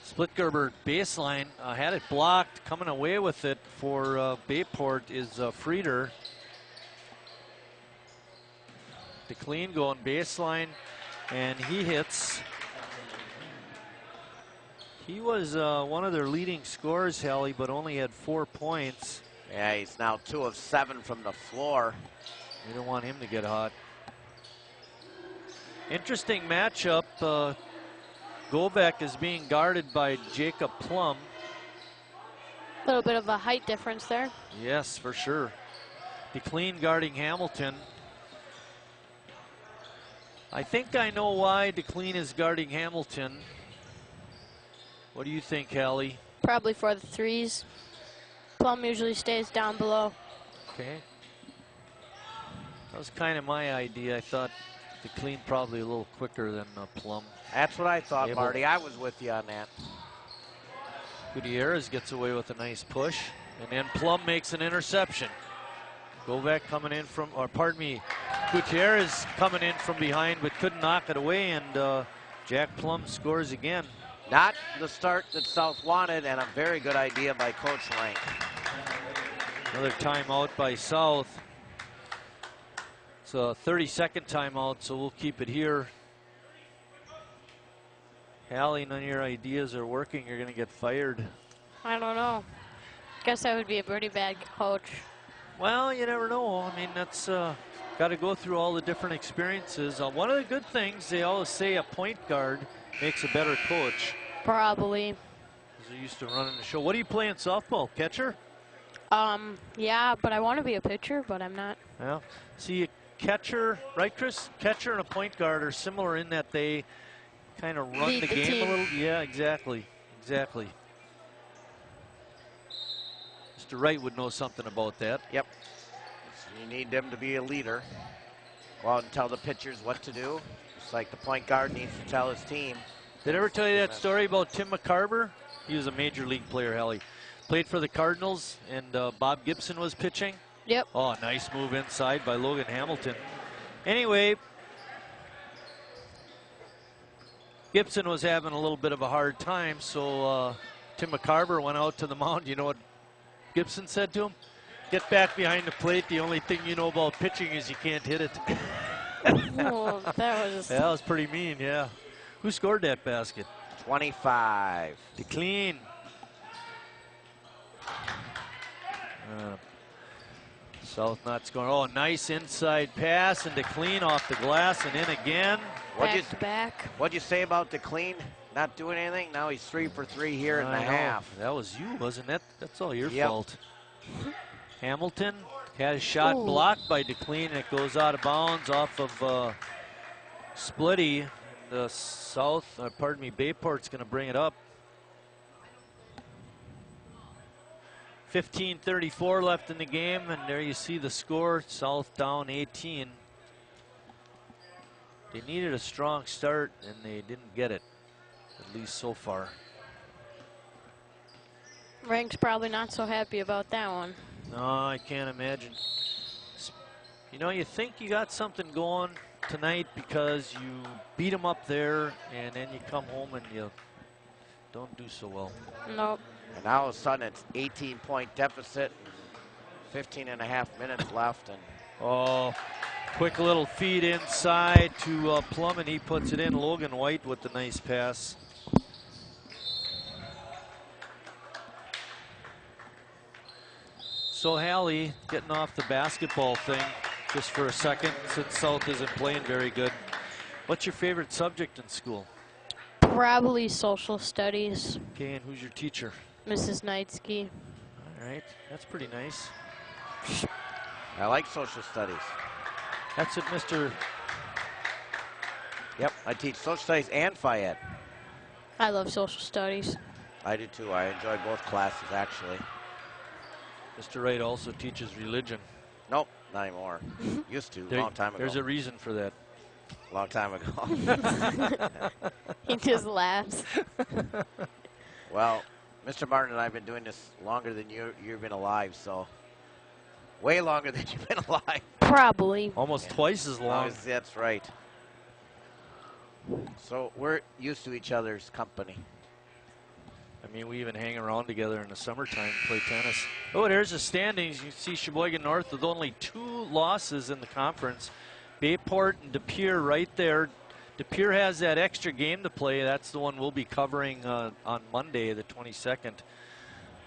Splitgerber baseline, had it blocked. Coming away with it for Bayport is Frieder. DeClean going baseline, and he hits. He was one of their leading scorers, Hallie, but only had 4 points. Yeah, he's now 2 of 7 from the floor. We don't want him to get hot. Interesting matchup. Govek is being guarded by Jacob Plum. A little bit of a height difference there. Yes, for sure. DeClean guarding Hamilton. I think I know why DeClean is guarding Hamilton. What do you think, Hallie? Probably for the threes. Plum usually stays down below. Okay. That was kind of my idea. I thought DeClean probably a little quicker than Plum. That's what I thought, Marty. I was with you on that. Gutierrez gets away with a nice push, and then Plum makes an interception. Govek coming in from, or pardon me, Gutierrez coming in from behind, but couldn't knock it away, and Jack Plum scores again. Not the start that South wanted, and a very good idea by Coach Rank. Another timeout by South. It's a 30-second timeout, so we'll keep it here. Hallie, none of your ideas are working. You're going to get fired. I don't know. Guess I would be a pretty bad coach. Well, you never know. I mean, that's got to go through all the different experiences. One of the good things, they always say a point guard makes a better coach. Probably. Because they're used to running the show. What do you play in softball? Catcher? Yeah, but I want to be a pitcher, but I'm not. Well, see, a catcher, right, Chris? Catcher and a point guard are similar in that they kind of run the game a little. Yeah, exactly. Exactly. Mr. Wright would know something about that. Yep. So you need them to be a leader. Go out and tell the pitchers what to do. Just like the point guard needs to tell his team. Did I ever tell you that story about Tim McCarver? He was a major league player, Hallie. Played for the Cardinals, and Bob Gibson was pitching. Yep. Oh, nice move inside by Logan Hamilton. Anyway, Gibson was having a little bit of a hard time, so Tim McCarver went out to the mound. You know what Gibson said to him? Get back behind the plate. The only thing you know about pitching is you can't hit it. Oh, that was pretty mean, yeah. Who scored that basket? 25. DeClean. South not scoring. Oh, nice inside pass, and DeClean off the glass and in again. Back. What'd you say about DeClean not doing anything? Now he's 3 for 3 here in the half. That was you, wasn't it? That's all your fault. Hamilton had a shot blocked by DeClean. It goes out of bounds off of Splitty. The Bayport's going to bring it up. 15:34 left in the game, and there you see the score. South down 18. They needed a strong start, and they didn't get it, at least so far. Rank's probably not so happy about that one. No, I can't imagine. You know, you think you got something going tonight because you beat them up there, and then you come home and you don't do so well. Nope. And now all of a sudden it's 18-point deficit, 15.5 minutes left. And oh, quick little feed inside to Plum, and he puts it in. Logan White with the nice pass. So Hallie, getting off the basketball thing just for a second, since South isn't playing very good. What's your favorite subject in school? Probably social studies. Okay, and who's your teacher? Mrs. Knightsky. All right, that's pretty nice. I like social studies. That's it, Mr. Yep, I teach social studies and Phi-Ed. I love social studies. I do too. I enjoy both classes, actually. Mr. Wright also teaches religion. Nope, not anymore. Used to, long time ago. There's a reason for that. Long time ago. He just laughs. Well, Mr. Martin and I have been doing this longer than you've been alive, so way longer than you've been alive. Probably. Almost twice as long. That's right. So we're used to each other's company. I mean, we even hang around together in the summertime and play tennis. Oh, there's the standings. You see Sheboygan North with only 2 losses in the conference. Bayport and De Pere right there. De Pere has that extra game to play. That's the one we'll be covering on Monday, the 22nd.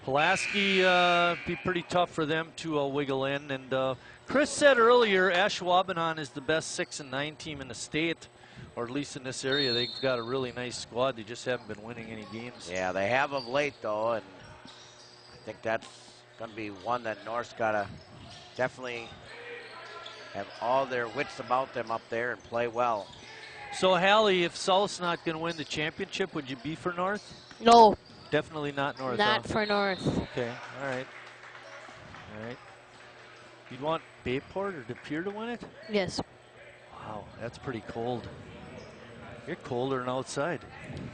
Pulaski, be pretty tough for them to wiggle in. And Chris said earlier, Ashwaubenon is the best 6 and 9 team in the state, or at least in this area. They've got a really nice squad. They just haven't been winning any games. Yeah, they have of late, though, and I think that's going to be one that North's got to definitely have all their wits about them up there and play well. So, Hallie, if South's not going to win the championship, would you be for North? No. Definitely not North. Not for North. Okay, all right. All right. You'd want Bayport or De Pere to win it? Yes. Wow, that's pretty cold. You're colder than outside.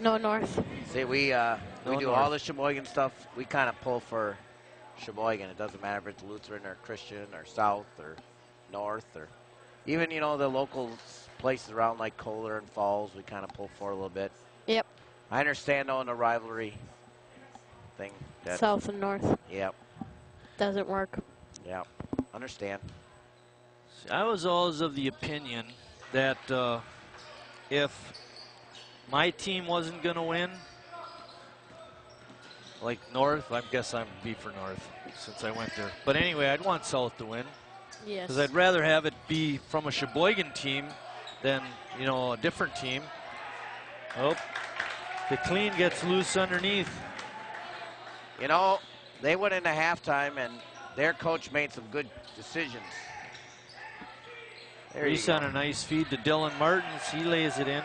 No, North. See, we do all the Sheboygan stuff. We kind of pull for Sheboygan. It doesn't matter if it's Lutheran or Christian or South or North or even, you know, the local places around like Kohler and Falls. We kind of pull for a little bit. Yep. I understand, though, in the rivalry thing. South and North. Yep. Doesn't work. Yep. Understand. See, I was always of the opinion that if my team wasn't going to win, like North, I guess I'm be for North since I went there. But anyway, I'd want South to win. Yes. Because I'd rather have it be from a Sheboygan team than, you know, a different team. Oh, DeClean gets loose underneath. You know, they went into halftime and their coach made some good decisions. There He's you on go. a nice feed to Dylan Martins. He lays it in.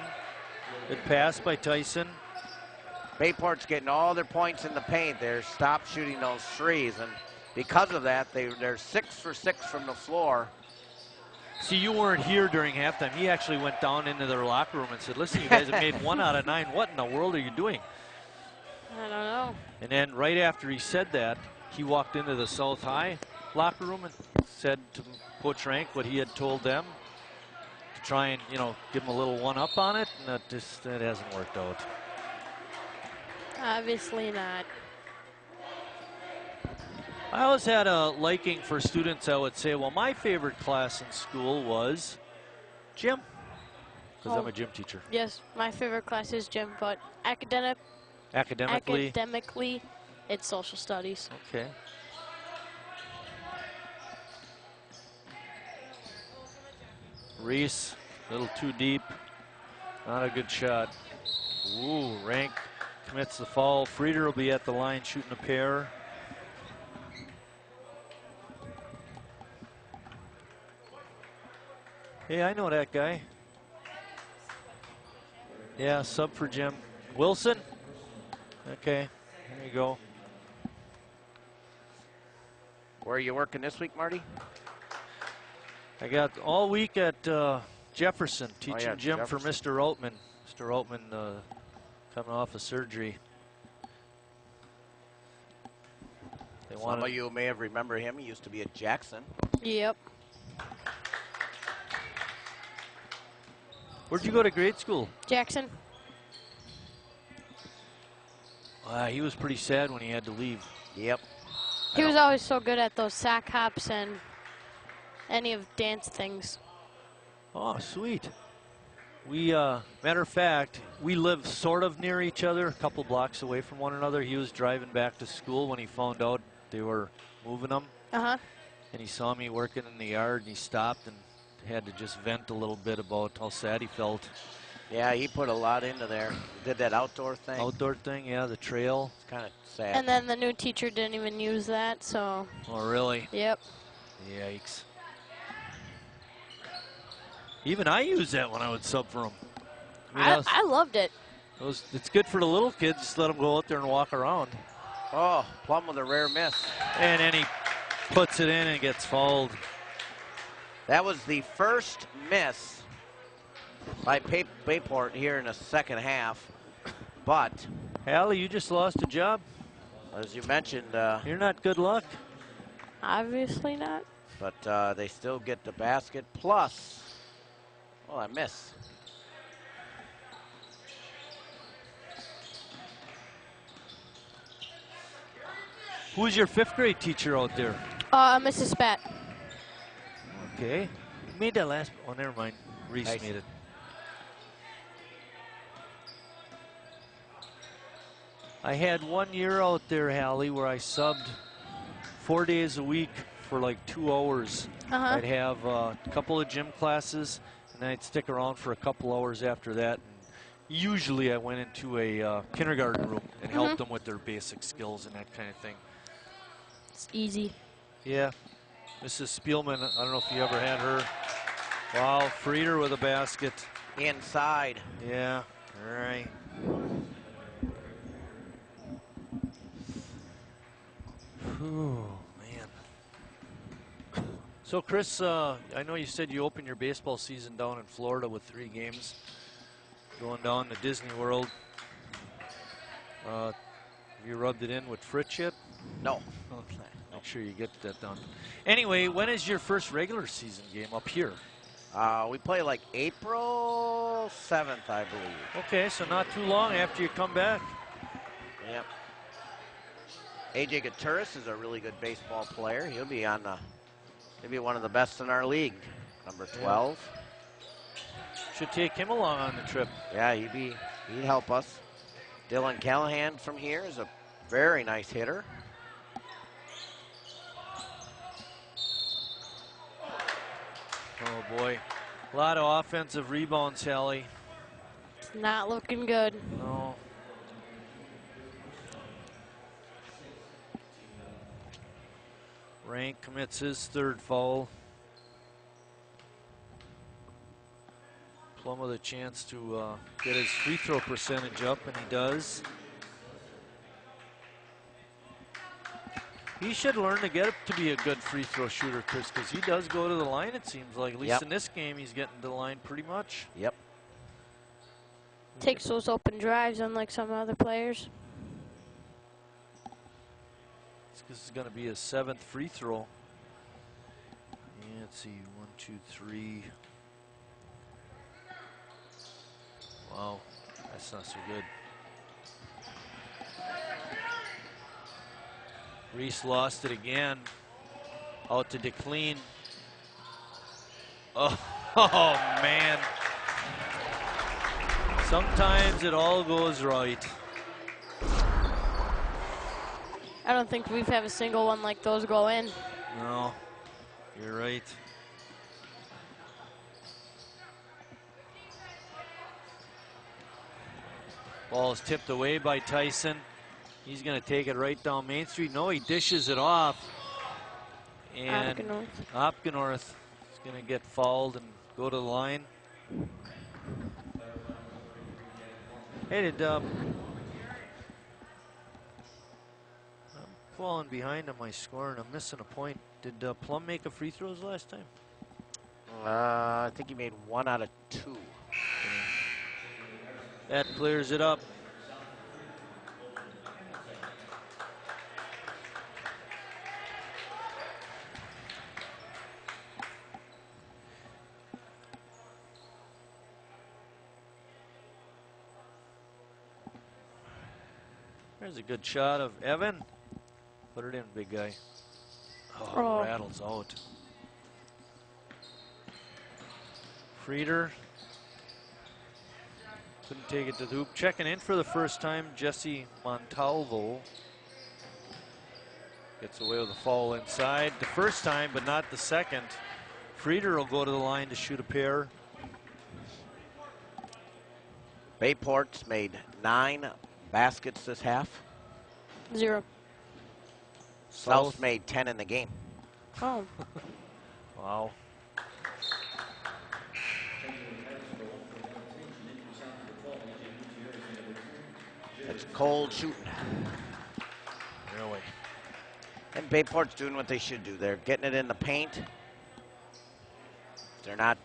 Good pass by Tyson. Bayport's getting all their points in the paint. They're stop shooting those threes, and because of that, they're 6 for 6 from the floor. See, you weren't here during halftime. He actually went down into their locker room and said, listen, you guys have made 1 out of 9. What in the world are you doing? I don't know. And then right after he said that, he walked into the South High locker room and said to Coach Rank what he had told them to try and, you know, give him a little one-up on it, and that hasn't worked out. Obviously not. I always had a liking for students that would say, well, my favorite class in school was gym, because I'm a gym teacher. Yes, my favorite class is gym, but academically, it's social studies. Okay. Reese, a little too deep. Not a good shot. Ooh, Rank commits the foul. Frieder will be at the line shooting a pair. Hey, I know that guy. Yeah, sub for Jim. Wilson? Okay, there you go. Where are you working this week, Marty? I got all week at Jefferson teaching gym Jefferson. for Mr. Altman. Mr. Altman coming off of surgery. Some of you may have remembered him. He used to be at Jackson. Yep. Where'd you go to grade school? Jackson. He was pretty sad when he had to leave. Yep. He was always so good at those sack hops and any of dance things. Oh, sweet. We, matter of fact, we live sort of near each other, a couple blocks away from one another. He was driving back to school when he found out they were moving him. Uh-huh. And he saw me working in the yard, and he stopped and had to just vent a little bit about how sad he felt. Yeah, he put a lot into there. Did that outdoor thing. Outdoor thing, yeah, the trail. It's kind of sad. And then the new teacher didn't even use that, so. Oh, really? Yep. Yikes. Even I used that when I would sub for him. I loved it. It's good for the little kids. Just let them go out there and walk around. Oh, Plum with a rare miss. And then he puts it in and gets fouled. That was the first miss by Bayport here in the second half. But, Allie, you just lost a job. As you mentioned, you're not good luck. Obviously not. But they still get the basket plus. Oh, I miss. Who's your 5th grade teacher out there? Mrs. Spat. Okay. You made that last. Oh, never mind. Reese made it. I had 1 year out there, Hallie, where I subbed 4 days a week for like 2 hours. I'd have a couple of gym classes, and then I'd stick around for a couple hours after that. And usually I went into a kindergarten room and helped them with their basic skills and that kind of thing. It's easy. Yeah. Mrs. Spielman, I don't know if you ever had her. Wow, Frieder with a basket. Inside. Yeah, all right. Whew, man. So, Chris, I know you said you opened your baseball season down in Florida with 3 games. Going down to Disney World. Have you rubbed it in with Fritz yet? No. Okay. Make sure you get that done. Anyway, when is your first regular season game up here? We play like April 7th, I believe. Okay, so not too long after you come back. Yep. AJ Gutierrez is a really good baseball player. He'll be on the, maybe one of the best in our league. Number 12. Yeah. Should take him along on the trip. Yeah, he'd help us. Dylan Callahan from here is a very nice hitter. Oh boy, a lot of offensive rebounds, Hallie. It's not looking good. No. Rank commits his 3rd foul. Plum with a chance to get his free throw percentage up, and he does. He should learn to get to be a good free throw shooter, Chris, because he does go to the line, it seems like. At least in this game, he's getting to the line pretty much. Yep. Takes those open drives, unlike some other players. This is going to be his 7th free throw. Let's see, 1, 2, 3. Wow, that's not so good. Reese lost it again. Out to DeClean. Oh, man. Sometimes it all goes right. I don't think we've had a single one like those go in. No, you're right. Ball is tipped away by Tyson. He's going to take it right down Main Street. No, he dishes it off. And Opgenorth is going to get fouled and go to the line. Hey, I'm falling behind on my score and I'm missing a point. Did Plum make a free throws last time? I think he made 1 out of 2. That clears it up. There's a good shot of Evan. Put it in, big guy. Oh, rattles out. Frieder. Couldn't take it to the hoop. Checking in for the first time, Jesse Montalvo. Gets away with a foul inside. The first time, but not the second. Frieder will go to the line to shoot a pair. Bayport's made 9 baskets this half. 0. South made 10 in the game. Oh. Wow. It's cold shooting. Really. And Bayport's doing what they should do. They're getting it in the paint. They're not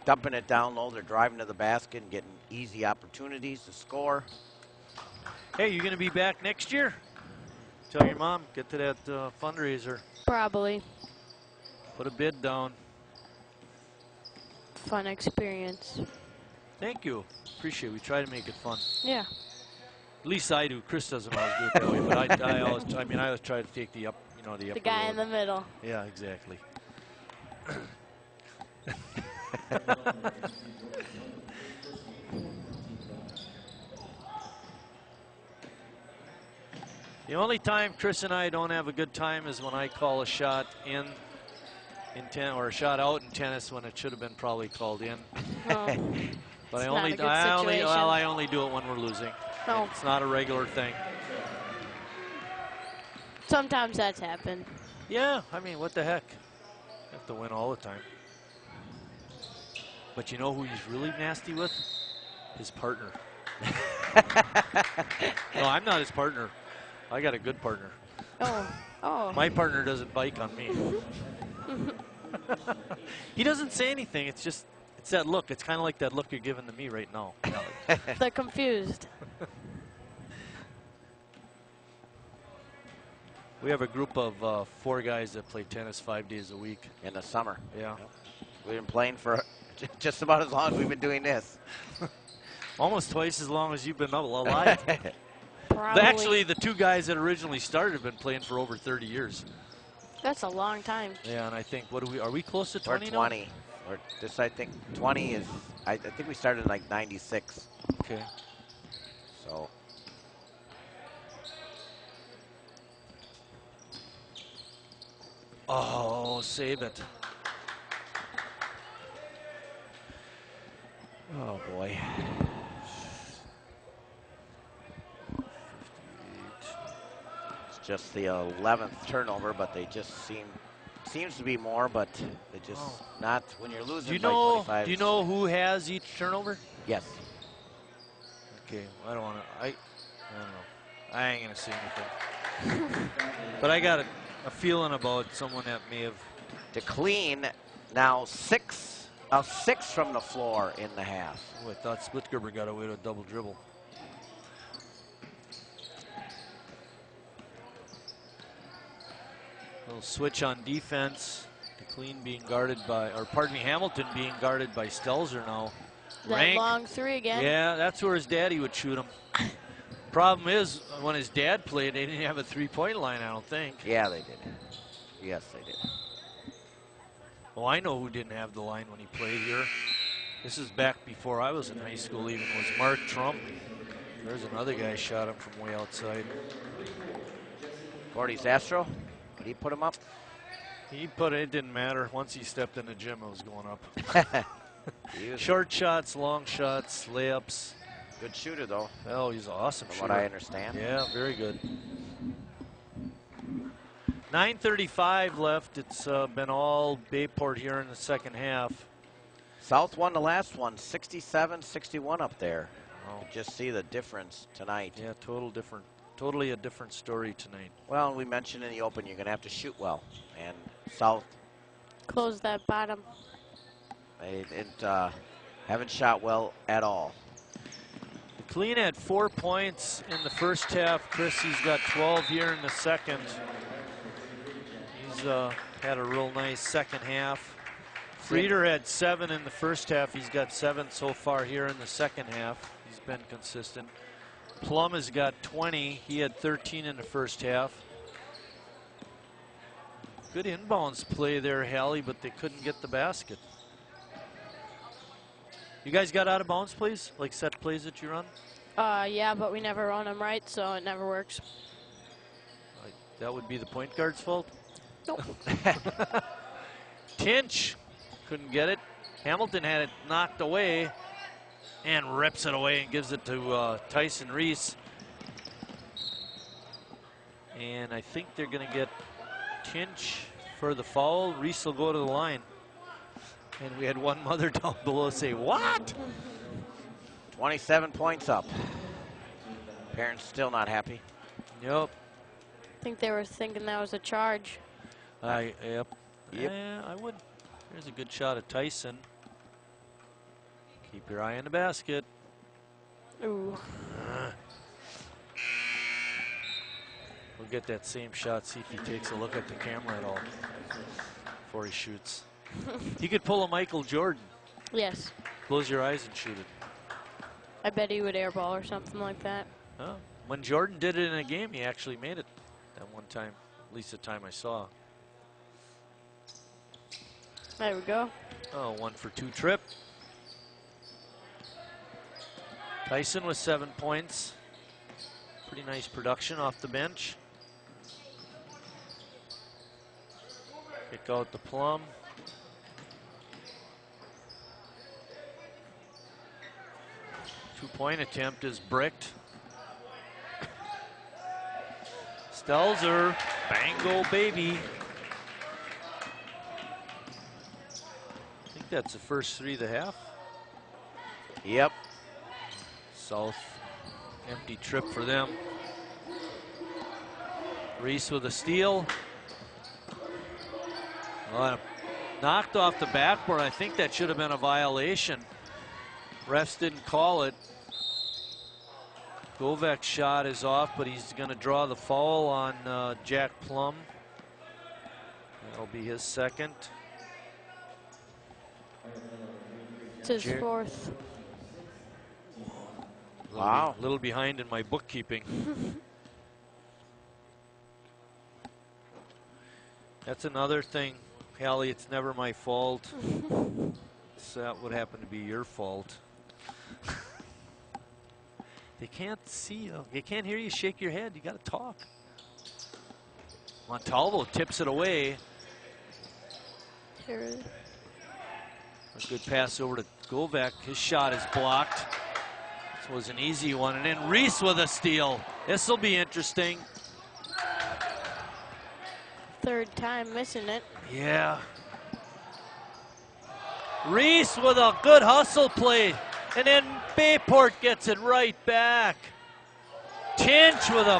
dumping it down low. They're driving to the basket and getting easy opportunities to score. Hey, you going to be back next year? Tell your mom, get to that fundraiser. Probably. Put a bid down. Fun experience. Thank you. Appreciate it. We try to make it fun. Yeah. At least I do. Chris doesn't always do it that way, but I always try to take the upper guy road. in the middle. Yeah, exactly. The only time Chris and I don't have a good time is when I call a shot in tennis or a shot out in tennis when it should have been probably called in. Oh. But I only do it when we're losing. Oh. It's not a regular thing. Sometimes that's happened. Yeah, I mean, what the heck? You have to win all the time. But you know who he's really nasty with? His partner. No, I'm not his partner. I got a good partner. Oh. My partner doesn't bike on me. He doesn't say anything. It's that look. It's kind of like that look you're giving to me right now. They're confused. We have a group of 4 guys that play tennis 5 days a week. In the summer. Yeah. Yep. We've been playing for just about as long as we've been doing this. Almost twice as long as you've been alive. Probably. Actually, the 2 guys that originally started have been playing for over 30 years. That's a long time. Yeah, and I think, are we close to 20 now? 20. Or this, I think, 20 is, I think we started in like 96. Okay. So. Oh, save it. Oh, boy. It's just the 11th turnover, but they just seems to be more, but they just not when you're losing. Do you by know? 25. Do you know who has each turnover? Yes. Okay, I don't want to. I don't know. I ain't gonna say anything. But I got a feeling about someone that may have. DeClean now 6 of 6 from the floor in the half. Oh, I thought Splitgerber got away with a double dribble. Little switch on defense. DeClean being guarded by, or pardon me, Hamilton being guarded by Stelzer now. That Rank, long three again. yeah, that's where his daddy would shoot him. Problem is, when his dad played, they didn't have a three-point line, I don't think. Yeah, they did. Yes, they did. Oh, I know who didn't have the line when he played here. This is back before I was in high school even, was Mark Trump. There's another guy shot him from way outside. Gordy Zastro, did he put him up? He put it, didn't matter. Once he stepped in the gym, it was going up. Short shots, long shots, layups. Good shooter, though. Oh, he's an awesome from shooter. what I understand. Yeah, very good. 9:35 left. It's been all Bayport here in the second half. South won the last one, 67-61 up there. Oh. You just see the difference tonight. Yeah, totally a different story tonight. Well, we mentioned in the open you're going to have to shoot well, and South close that bottom. They haven't shot well at all. DeClean had 4 points in the first half. Chrissy's got 12 here in the second. He's had a real nice second half. Frieder had 7 in the first half. He's got 7 so far here in the second half. He's been consistent. Plum has got 20. He had 13 in the first half. Good inbounds play there, Hallie, but they couldn't get the basket. You guys got out of bounds plays, like set plays that you run? Yeah, but we never run them right, so it never works. That would be the point guard's fault? Nope. Tinch couldn't get it. Hamilton had it knocked away and rips it away and gives it to Tyson Reese. And I think they're going to get Tinch for the foul. Reese will go to the line. And we had one mother down below say, what? 27 points up. Parents still not happy. Yep. I think they were thinking that was a charge. Yep. Yeah, I would. There's a good shot at Tyson. Keep your eye on the basket. Ooh. We'll get that same shot, see if he takes a look at the camera at all before he shoots. He could pull a Michael Jordan. Yes. Close your eyes and shoot it. I bet he would airball or something like that. Oh, when Jordan did it in a game, he actually made it that one time, at least the time I saw. There we go. Oh, 1 for 2 trip. Tyson with 7 points. Pretty nice production off the bench. Kick out the Plum. Two-point attempt is bricked. Stelzer, bango baby. I think that's the first 3 of the half. Yep. South, empty trip for them. Reese with a steal. Well, knocked off the backboard. I think that should have been a violation. Refs didn't call it. Govek's shot is off, but he's going to draw the foul on Jack Plum. That'll be his second. It's his fourth. Wow. A little behind in my bookkeeping. That's another thing, Hallie, it's never my fault. So that would happen to be your fault. They can't see you. They can't hear you shake your head. You got to talk. Montalvo tips it away. Here. A good pass over to Govek. His shot is blocked. This was an easy one. And then Reese with a steal. This will be interesting. Third time missing it. Yeah. Reese with a good hustle play. And then Bayport gets it right back. Tinch with a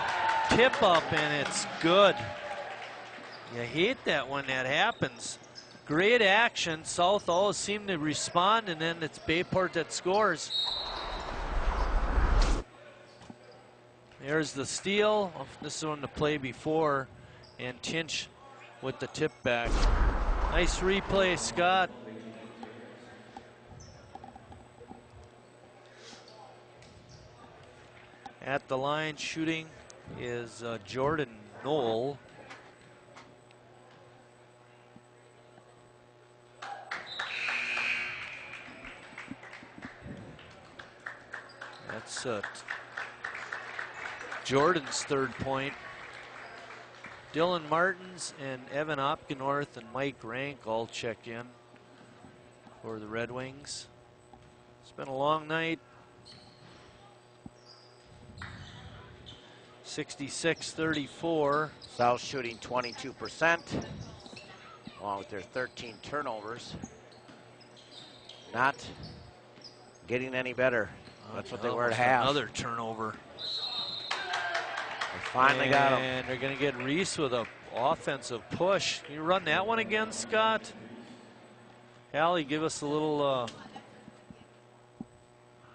tip up, and it's good. You hate that when that happens. Great action. South always seem to respond, and then it's Bayport that scores. There's the steal. This is on the play before, and Tinch with the tip back. Nice replay, Scott. At the line shooting is Jordan Knoll. That's Jordan's third point. Dylan Martins and Evan Opgenorth and Mike Rank all check in for the Red Wings. It's been a long night. 66-34. South shooting 22%, along with their 13 turnovers. Not getting any better. That's what they were at half. Another turnover. They finally got him. And they're going to get Reese with an offensive push. Can you run that one again, Scott? Hallie, give us a little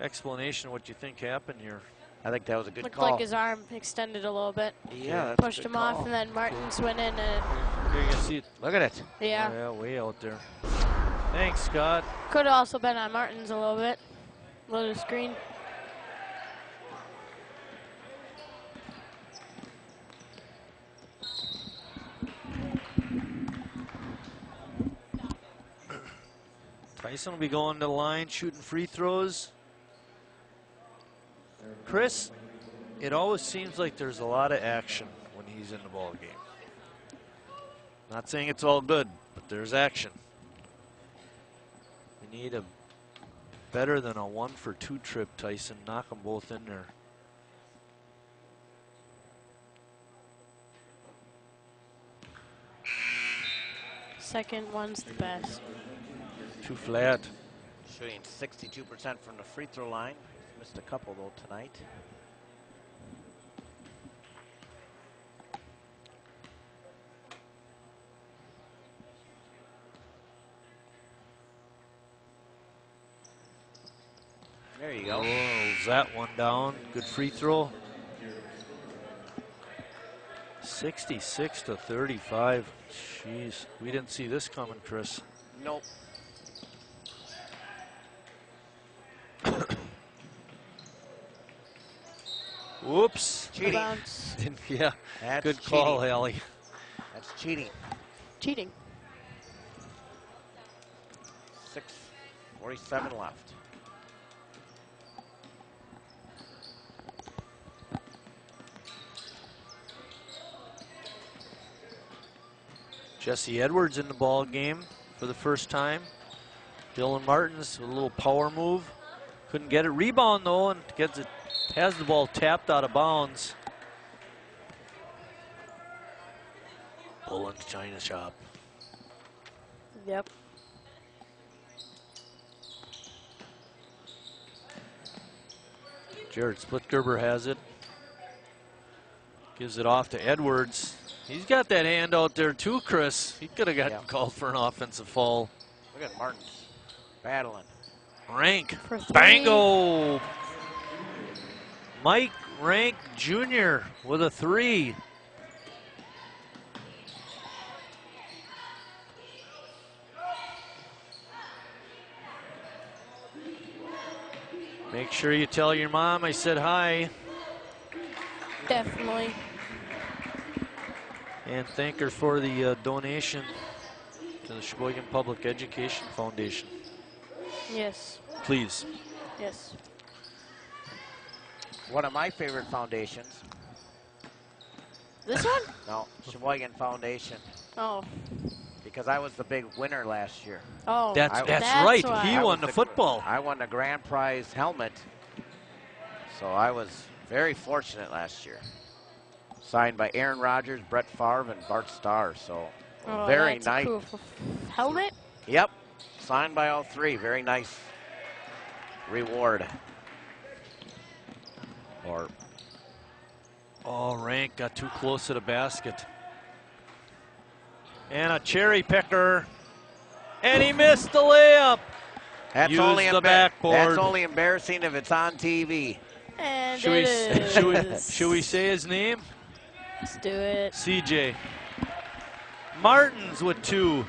explanation of what you think happened here. I think that was a good Looked call. like his arm extended a little bit. Yeah, pushed him off, and then Martins went in and. Here you can see it. Look at it. Yeah. Oh, yeah, way out there. Thanks, Scott. Could have also been on Martins a little bit. Little screen. Tyson will be going to the line, shooting free throws. Chris, it always seems like there's a lot of action when he's in the ball game. Not saying it's all good, but there's action. We need a better than a 1-for-2 trip, Tyson. Knock them both in there. Second one's the best. Too flat. Shooting 62% from the free throw line. He's missed a couple though tonight. There you go. Rolls that one down. Good free throw. 66-35. Jeez, we didn't see this coming, Chris. Nope. Whoops. Cheating. Yeah, That's good call, cheating. Hallie. That's cheating. Cheating. 6:47 left. Jesse Edwards in the ball game for the first time. Dylan Martins with a little power move. Couldn't get it. Rebound though, and gets it. Has the ball tapped out of bounds. Bullen's China Shop. Yep. Jared Splitgerber has it. Gives it off to Edwards. He's got that hand out there too, Chris. He could have gotten called for an offensive foul. Look at Martins battling. Rank. For three. Bango. Mike Rank Jr. with a 3. Make sure you tell your mom I said hi. Definitely. And thank her for the donation to the Sheboygan Public Education Foundation. Yes. Please. Yes. One of my favorite foundations. This one? No, Sheboygan Foundation. Oh. Because I was the big winner last year. Oh. That's right. Why. He won the football. I won the grand prize helmet. So I was very fortunate last year. Signed by Aaron Rodgers, Brett Favre, and Bart Starr. So very that's nice. Cool. Helmet? Yep. Signed by all three. Very nice reward. Or Oh, Rank got too close to the basket. And a cherry picker. And he missed the layup. That's Use only the backboard. That's only embarrassing if it's on TV. And Should we say his name? Let's do it. CJ. Martins with 2.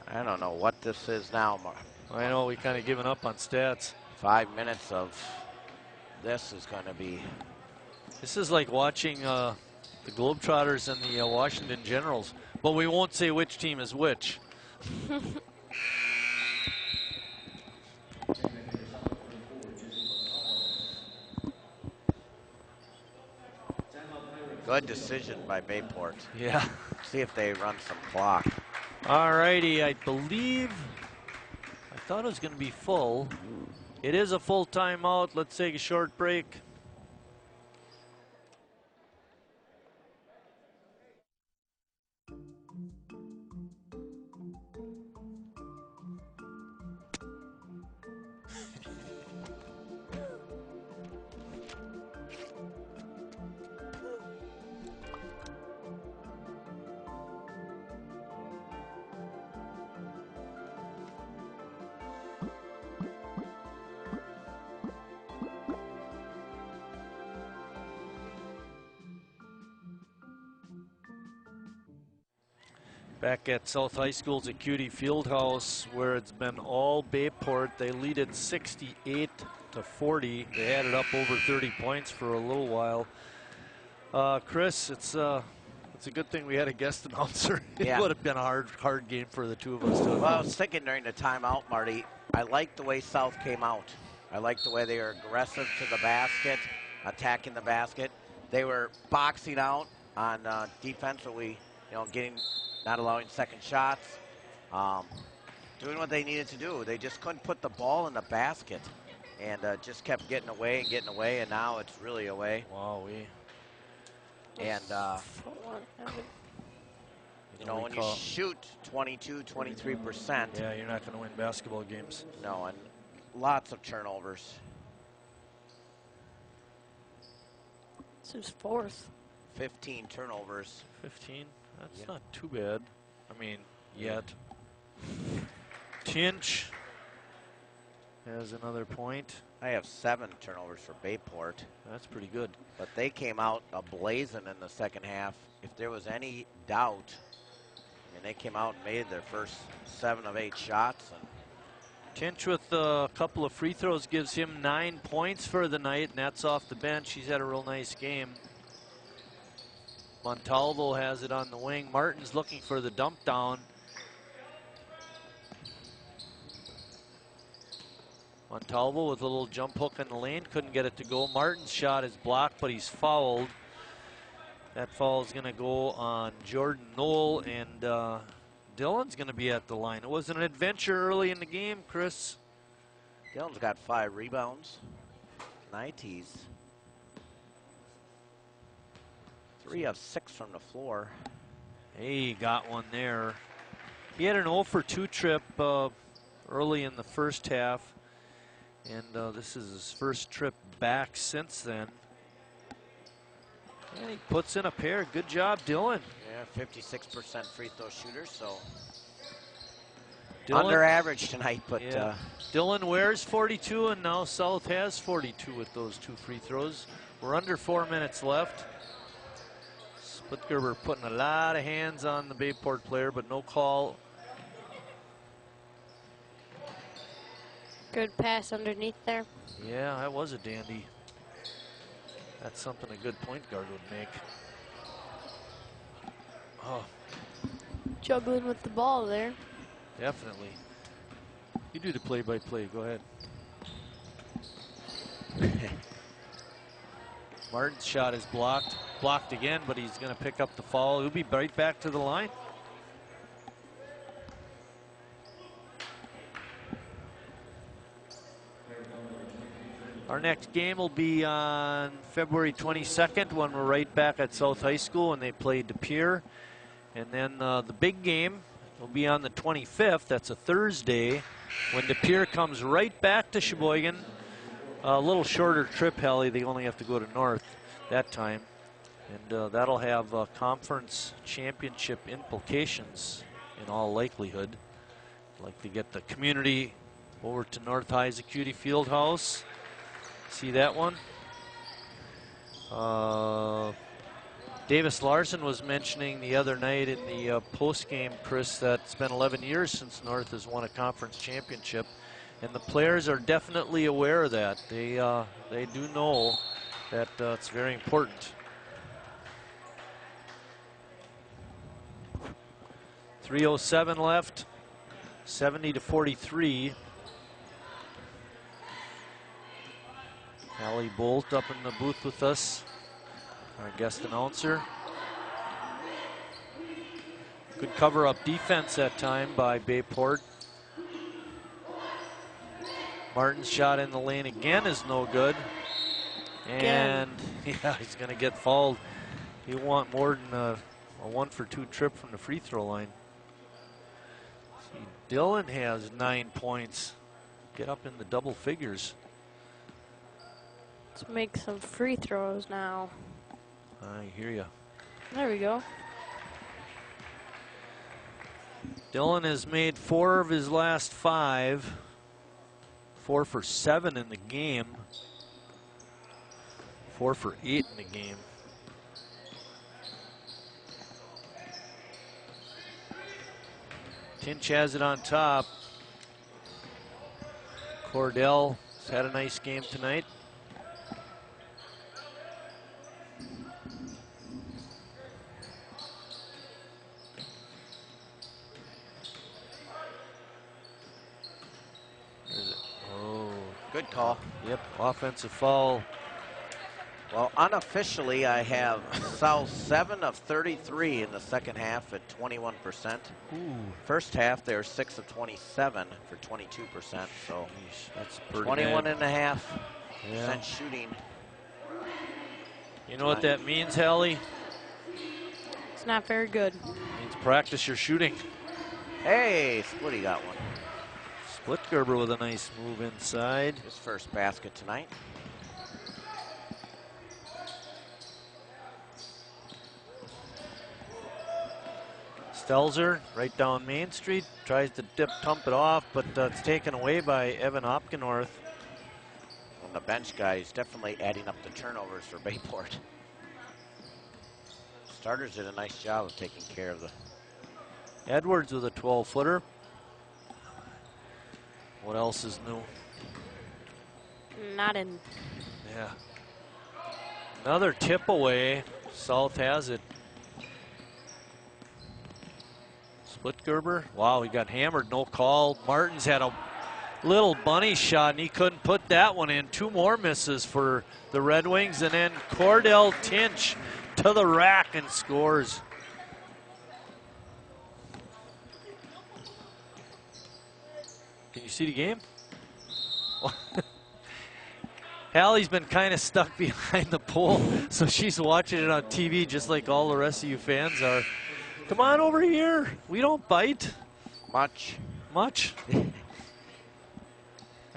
I don't know what this is now, Mark. I know we kind of given up on stats. 5 minutes of this is going to be. This is like watching the Globetrotters and the Washington Generals, but we won't say which team is which. Good decision by Bayport. Yeah. See if they run some clock. All righty, I believe, I thought it was going to be full. It is a full timeout. Let's take a short break. Back at South High School's at Cutie Fieldhouse, where it's been all Bayport. They lead it 68-40. They had it up over 30 points for a little while. Chris, it's a good thing we had a guest announcer. Yeah. It would have been a hard game for the two of us to Well, I was thinking during the timeout, Marty, I liked the way South came out. I liked the way they were aggressive to the basket, attacking the basket. They were boxing out on defense, so not allowing second shots, doing what they needed to do. They just couldn't put the ball in the basket, and just kept getting away, and now it's really away. Wow, and when you shoot 22-23%, yeah, you're not going to win basketball games. No, and lots of turnovers. This is 4th. 15 turnovers. 15. That's not too bad. I mean, yet. Tinch has another point. I have 7 turnovers for Bayport. That's pretty good. But they came out ablazing in the second half. If there was any doubt, they came out and made their first 7 of 8 shots. And Tinch with a couple of free throws gives him 9 points for the night, and that's off the bench. He's had a real nice game. Montalvo has it on the wing. Martin's looking for the dump down. Montalvo with a little jump hook in the lane. Couldn't get it to go. Martin's shot is blocked, but he's fouled. That foul is going to go on Jordan Knoll, and Dylan's going to be at the line. It was an adventure early in the game, Chris. Dylan's got 5 rebounds. Tonight he's 3 of 6 from the floor. Hey, got one there. He had an 0 for 2 trip early in the first half, and this is his first trip back since then. And he puts in a pair. Good job, Dylan. Yeah, 56% free throw shooter, so Dylan, under average tonight. But yeah. Dylan wears 42, and now South has 42 with those 2 free throws. We're under 4 minutes left. Splitgerber putting a lot of hands on the Bayport player, but no call. Good pass underneath there. Yeah, that was a dandy. That's something a good point guard would make. Oh. Juggling with the ball there. Definitely. You do the play-by-play. Go ahead. Martin's shot is blocked. Blocked again, but he's going to pick up the foul. He'll be right back to the line. Our next game will be on February 22nd when we're right back at South High School and they play De Pere. And then the big game will be on the 25th. That's a Thursday when De Pere comes right back to Sheboygan A little shorter trip, Hallie. They only have to go to North that time. And that'll have conference championship implications in all likelihood. Like to get the community over to North High's Acuity Fieldhouse. See that one? Davis Larson was mentioning the other night in the post-game, Chris, that it's been 11 years since North has won a conference championship. And the players are definitely aware of that. They do know that it's very important. 3:07 left, 70-43. Hallie Bolt up in the booth with us, our guest announcer. Good cover-up defense that time by Bayport. Martin's shot in the lane again is no good. And yeah, he's going to get fouled. You want more than a 1-for-2 trip from the free throw line. See, Dillon has 9 points. Get up in the double figures. Let's make some free throws now. I hear you. There we go. Dillon has made 4 of his last 5. 4 for 7 in the game. 4 for 8 in the game. Tinch has it on top. Cordell has had a nice game tonight. Good call. Yep, offensive foul. Well, unofficially, I have South 7 of 33 in the second half at 21%. Ooh. First half, they were 6 of 27 for 22%. So that's pretty 21.5% shooting. You know what that means, Hallie? It's not very good. It means practice your shooting. Hey, Splitty got one. Split Gerber with a nice move inside. His first basket tonight. Stelzer right down Main Street, tries to dump it off, but it's taken away by Evan Opgenorth. On the bench guys, definitely adding up the turnovers for Bayport. Starters did a nice job of taking care of the... Edwards with a 12-footer. What else is new? Not in. Yeah. Another tip away. South has it. Split Gerber. Wow, he got hammered, no call. Martin's had a little bunny shot, and he couldn't put that one in. 2 more misses for the Red Wings, and then Cordell Tinch to the rack and scores. Can you see the game? Hallie's been kind of stuck behind the pole, so she's watching it on TV just like all the rest of you fans are. Come on over here. We don't bite. Much.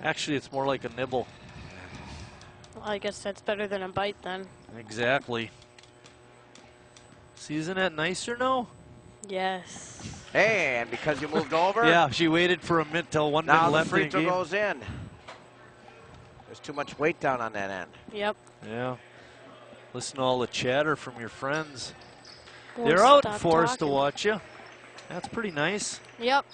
Actually, it's more like a nibble. Well, I guess that's better than a bite then. Exactly. See, isn't that nicer now? Yes. Hey, and because you moved over? Yeah, she waited for a minute till 1 minute left. Now the free in the throw game. goes in. There's too much weight down on that end. Yep. Yeah. Listen to all the chatter from your friends. Won't They're out in stop Forest to talking. watch you. That's pretty nice. Yep.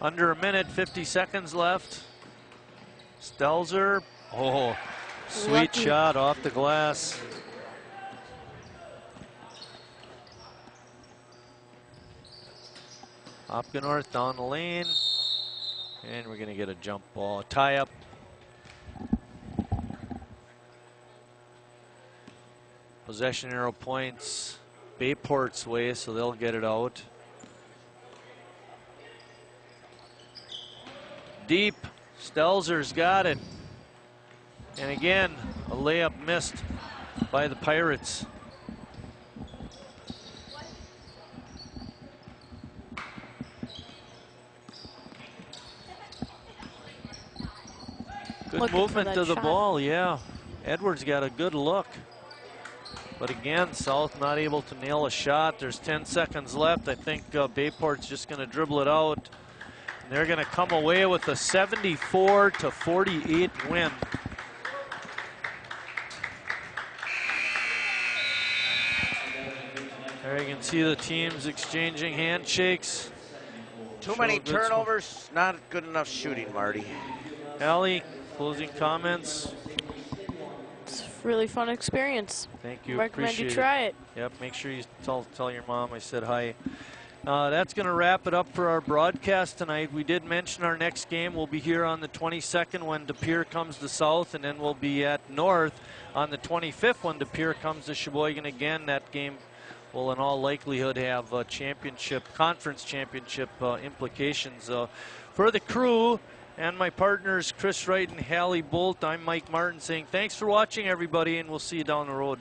Under a minute, 50 seconds left. Stelzer. Oh, sweet Lucky. shot off the glass. Opgenorth down the lane. And we're going to get a jump ball. Tie up. Possession arrow points Bayport's way, so they'll get it out. Deep. Stelzer's got it. And again, a layup missed by the Pirates. Good movement to the ball, yeah. Edwards got a good look. But again, South not able to nail a shot. There's 10 seconds left. I think Bayport's just going to dribble it out. And they're going to come away with a 74-48 win. There you can see the teams exchanging handshakes. Too many turnovers, not good enough shooting, Marty. Allie, closing comments. It's a really fun experience. Thank you. Recommend you try it. Yep, make sure you tell your mom I said hi. That's going to wrap it up for our broadcast tonight. We did mention our next game. We'll be here on the 22nd when De Pere comes to South, and then we'll be at North on the 25th when De Pere comes to Sheboygan again. That game will in all likelihood have conference championship implications. For the crew and my partners Chris Wright and Hallie Bolt, I'm Mike Martin saying thanks for watching, everybody, and we'll see you down the road.